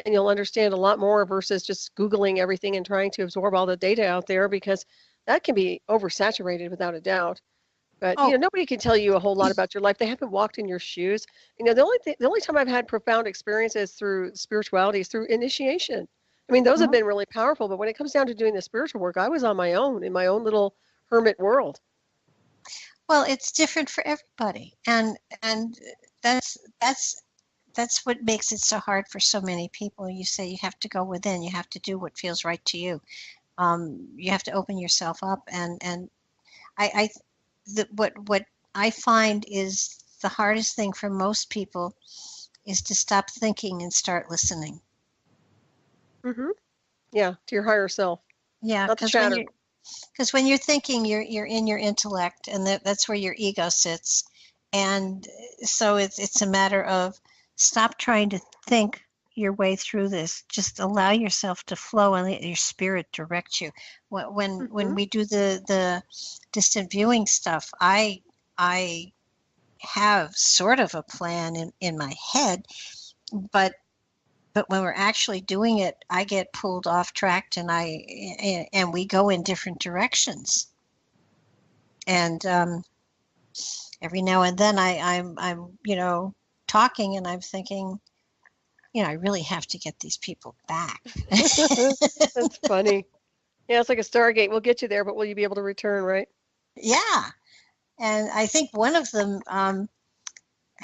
and you'll understand a lot more versus just Googling everything and trying to absorb all the data out there, because that can be oversaturated without a doubt. But Oh, nobody can tell you a whole lot about your life. They haven't walked in your shoes. The only time I've had profound experiences through spirituality is through initiation. I mean, those have mhm. been really powerful. But when it comes down to doing the spiritual work, I was on my own in my own little hermit world. Well, it's different for everybody, and that's that's that's what makes it so hard for so many people. You say you have to go within, you have to do what feels right to you. You have to open yourself up, and I what I find is the hardest thing for most people is to stop thinking and start listening. Hmm. Yeah, to your higher self, Yeah, not the chatter. because when you're thinking, you're in your intellect, and that's where your ego sits. And so it's a matter of stop trying to think your way through this. Just allow yourself to flow and let your spirit direct you. When Hmm. we do the distant viewing stuff, I have sort of a plan in my head, but when we're actually doing it, I get pulled off track, and we go in different directions. And every now and then I'm talking, and I'm thinking, I really have to get these people back. That's funny. Yeah, it's like a Stargate. We'll get you there, but will you be able to return, right? Yeah, and I think one of them, I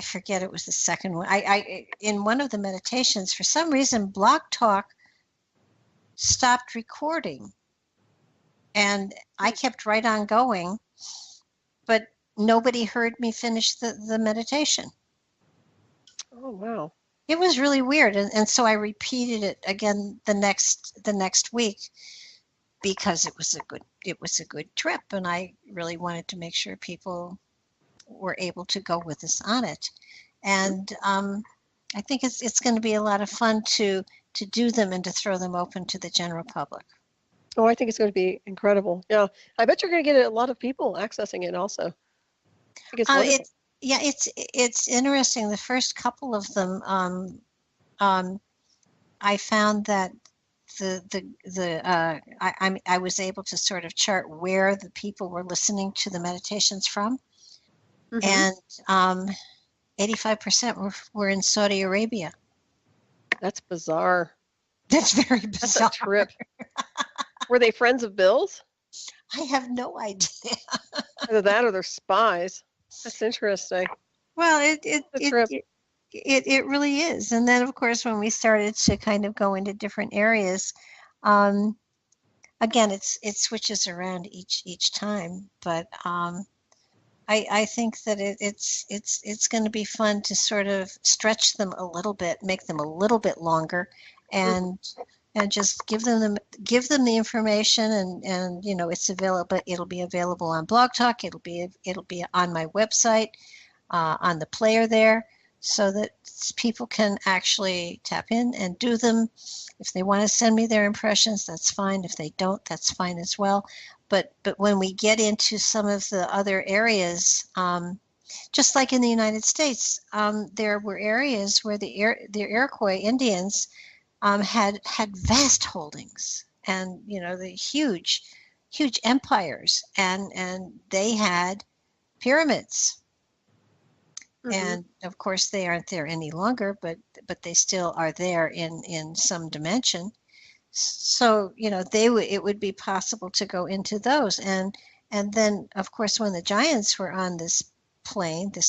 forget, it was the second one. I in one of the meditations, for some reason, Blog Talk stopped recording, and I kept right on going, but nobody heard me finish the meditation. Oh, wow. It was really weird, and so I repeated it again the next week, because it was a good trip, and I really wanted to make sure people were able to go with us on it. And I think it's going to be a lot of fun to do them and to throw them open to the general public. Oh, I think it's going to be incredible. Yeah, I bet you're going to get a lot of people accessing it also. I think it's wonderful. It's interesting. The first couple of them, I found that I was able to sort of chart where the people were listening to the meditations from, Hmm. and 85% were in Saudi Arabia. That's bizarre. That's very That's a bizarre. trip. Were they friends of Bill's? I have no idea. Either that or they're spies. That's interesting. Well, A trip. it really is. And then, of course, when we started to kind of go into different areas, um, again, it switches around each time. But I think that it's going to be fun to sort of stretch them a little bit, make them a little bit longer, Mhm. and just give them the information, and it's available. It'll be available on Blog Talk. It'll be on my website, on the player there, so that people can actually tap in and do them. If they want to send me their impressions, that's fine. If they don't, that's fine as well. But when we get into some of the other areas, just like in the United States, there were areas where the Iroquois Indians had vast holdings, and the huge empires, and they had pyramids. Mhm. And of course, they aren't there any longer, but they still are there in some dimension. So it would be possible to go into those, and then of course when the giants were on this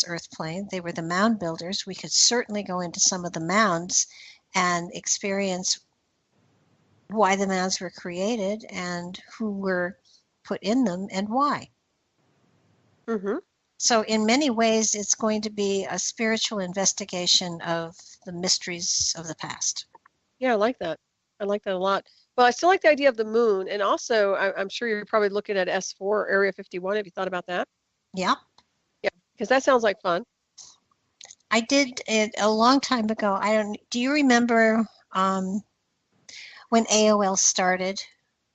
earth plane, they were the mound builders. We could certainly go into some of the mounds and experience why the mounds were created and who were put in them and why. Mhm. So in many ways, it's going to be a spiritual investigation of the mysteries of the past. Yeah, I like that. I like that a lot. Well, I still like the idea of the moon, and also I'm sure you're probably looking at S4 Area 51. Have you thought about that? Yeah, Yeah, because that sounds like fun. I did it a long time ago. I don't. Do you remember when AOL started?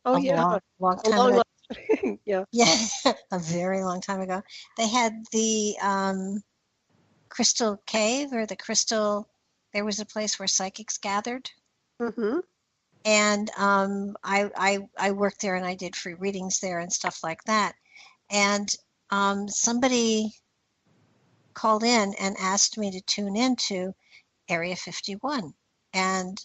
Oh A yeah, long a time long, ago. long Yeah. Yeah, a very long time ago. They had the Crystal Cave or the Crystal. There was a place where psychics gathered, Mm-hmm. and I worked there and I did free readings there and stuff like that. And somebody called in and asked me to tune into Area 51. And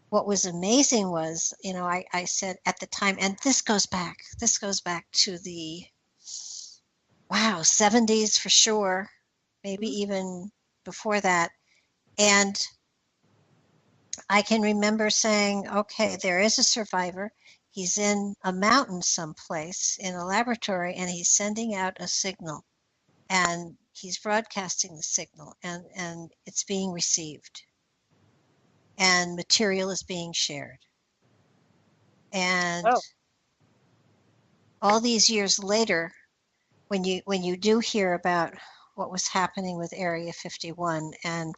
what was amazing was, I said at the time, and this goes back to the, wow, 70s for sure, maybe Mm-hmm. even before that. And I can remember saying, okay, there is a survivor. He's in a mountain someplace in a laboratory, and he's sending out a signal, and he's broadcasting the signal, and it's being received, and material is being shared. And Oh. all these years later, when you do hear about what was happening with Area 51 and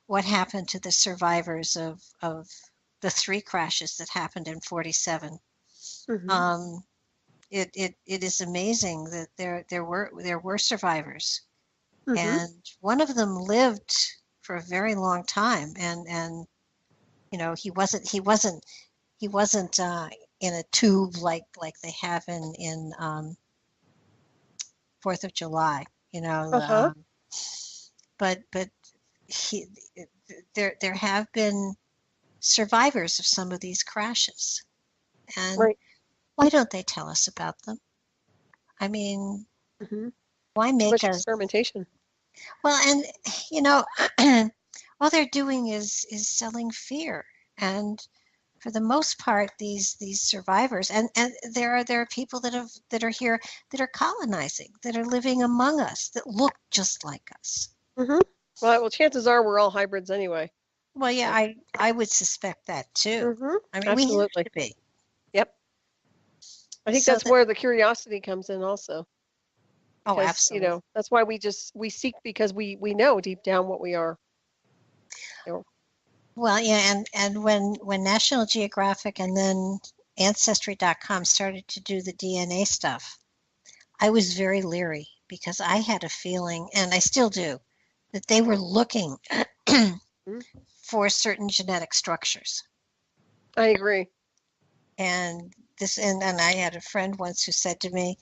what happened to the survivors of the three crashes that happened in 47, Mm-hmm. it is amazing that there were survivors, Mm-hmm. and one of them lived for a very long time, and he wasn't in a tube like they have in Fourth of July, Uh-huh. but he there have been survivors of some of these crashes, and Right. why don't they tell us about them? I mean, Mm-hmm. why Too make much us experimentation. well? And you know, all they're doing is selling fear, and for the most part, these survivors, and there are people that are here, that are colonizing, that are living among us, that look just like us. Mm-hmm. Well, chances are we're all hybrids anyway. Well, yeah, So. I would suspect that too. Mm-hmm. I mean, we have Absolutely. to be. Yep. I think So that's that, where the curiosity comes in also, oh, because absolutely. that's why we seek, because we know deep down what we are. You know. Well, yeah, and when National Geographic and then Ancestry.com started to do the DNA stuff, I was very leery because I had a feeling, and I still do, that they were looking Mm-hmm. for certain genetic structures. I agree. And and I had a friend once who said to me,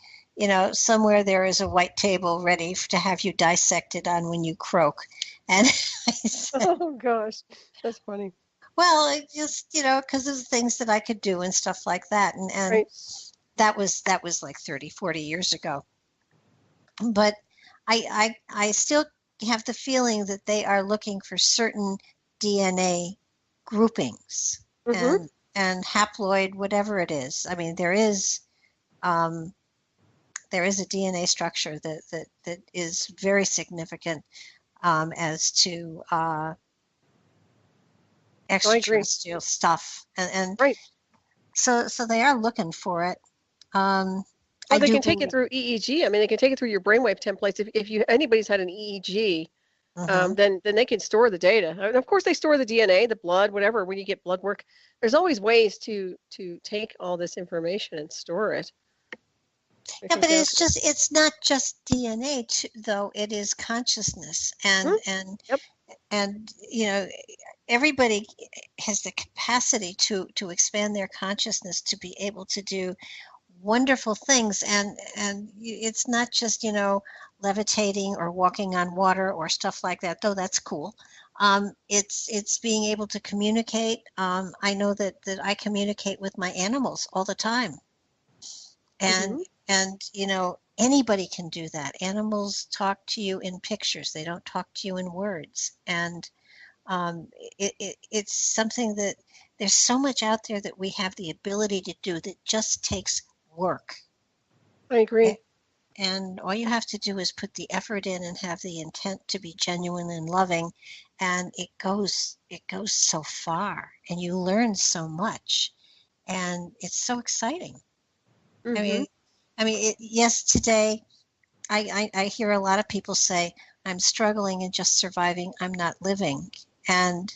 somewhere there is a white table ready to have you dissected on when you croak. And I said, Oh gosh, that's funny. well, it just, because of the things that I could do and stuff like that. And Right. that was like 30, 40 years ago. But I still have the feeling that they are looking for certain DNA groupings Mm-hmm. and haploid, whatever it is. I mean, um, there is a DNA structure that is very significant, as to I agree. extraterrestrial stuff, and Right. so they are looking for it. Or I they do can take it believe. through EEG. I mean, they can take it through your brainwave templates. If anybody's had an EEG, Hmm. then they can store the data. And of course, they store the DNA, the blood, whatever. When you get blood work, there's always ways to take all this information and store it. I Yeah, think but that's. it's not just DNA too, though. It is consciousness, Hmm. Yep. and everybody has the capacity to expand their consciousness to be able to do wonderful things, and it's not just levitating or walking on water or stuff like that, though that's cool. It's being able to communicate. I know that I communicate with my animals all the time, and Hmm. anybody can do that. Animals talk to you in pictures, they don't talk to you in words. And um, it's something that there's so much out there that we have the ability to do that just takes work. I agree. And all you have to do is put the effort in and have the intent to be genuine and loving, and it goes so far, and you learn so much, and it's so exciting. I Hmm. mean, yes, today I hear a lot of people say, I'm struggling and just surviving, I'm not living. And,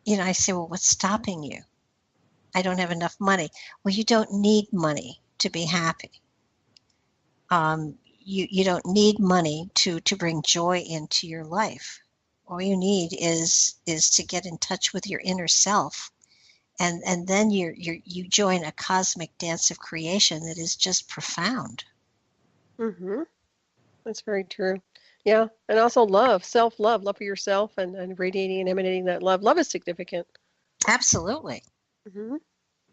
I say, well, what's stopping you? I don't have enough money. Well, you don't need money. to be happy. You don't need money to bring joy into your life. All you need is to get in touch with your inner self, and then you join a cosmic dance of creation that is just profound. Mm-hmm. That's very true. Yeah, and also love, self-love, love for yourself, and radiating and emanating that love. Love is significant. Absolutely. Mm-hmm.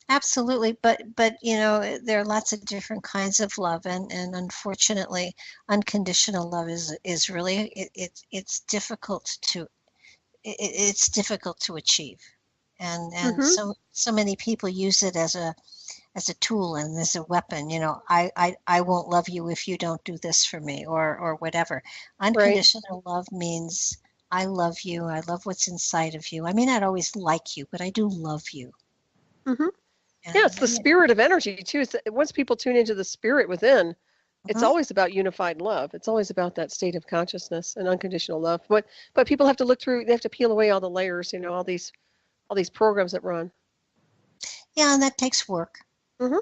Absolutely, but you know, there are lots of different kinds of love, and unfortunately, unconditional love is really it's difficult to it's difficult to achieve, and Mm-hmm. so many people use it as a tool and as a weapon. You know, I won't love you if you don't do this for me, or whatever. Right. Unconditional love means I love you. I love what's inside of you. I may not always like you, but I do love you. Mm-hmm. Yeah, And it's the spirit of energy too. Once people tune into the spirit within, it's mhm. always about unified love. It's always about that state of consciousness and unconditional love. But people have to look through. They have to peel away all the layers. You know, all these programs that run. Yeah, and that takes work. Mm-hmm.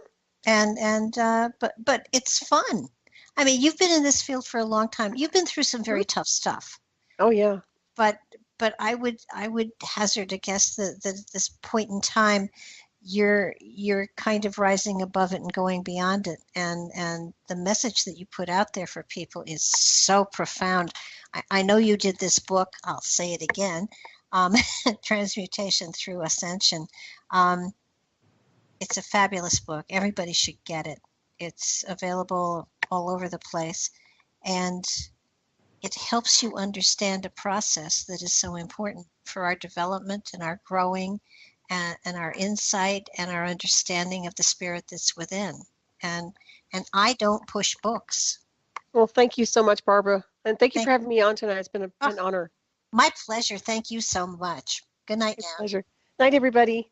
But it's fun. I mean, you've been in this field for a long time. You've been through some very tough stuff. Oh yeah. But I would hazard a guess that at this point in time, you're kind of rising above it and going beyond it. And the message that you put out there for people is so profound. I know you did this book. I'll say it again. Um, Transmutation Through Ascension. Um, It's a fabulous book. Everybody should get it. It's available all over the place, and it helps you understand a process that is so important for our development and our growing, and our insight and our understanding of the spirit that's within. And and I don't push books. Well, thank you so much, Barbara, and thank you Thank for having me on tonight. It's been oh, an honor. my pleasure. Thank you so much. Good night My now. pleasure. Night, everybody.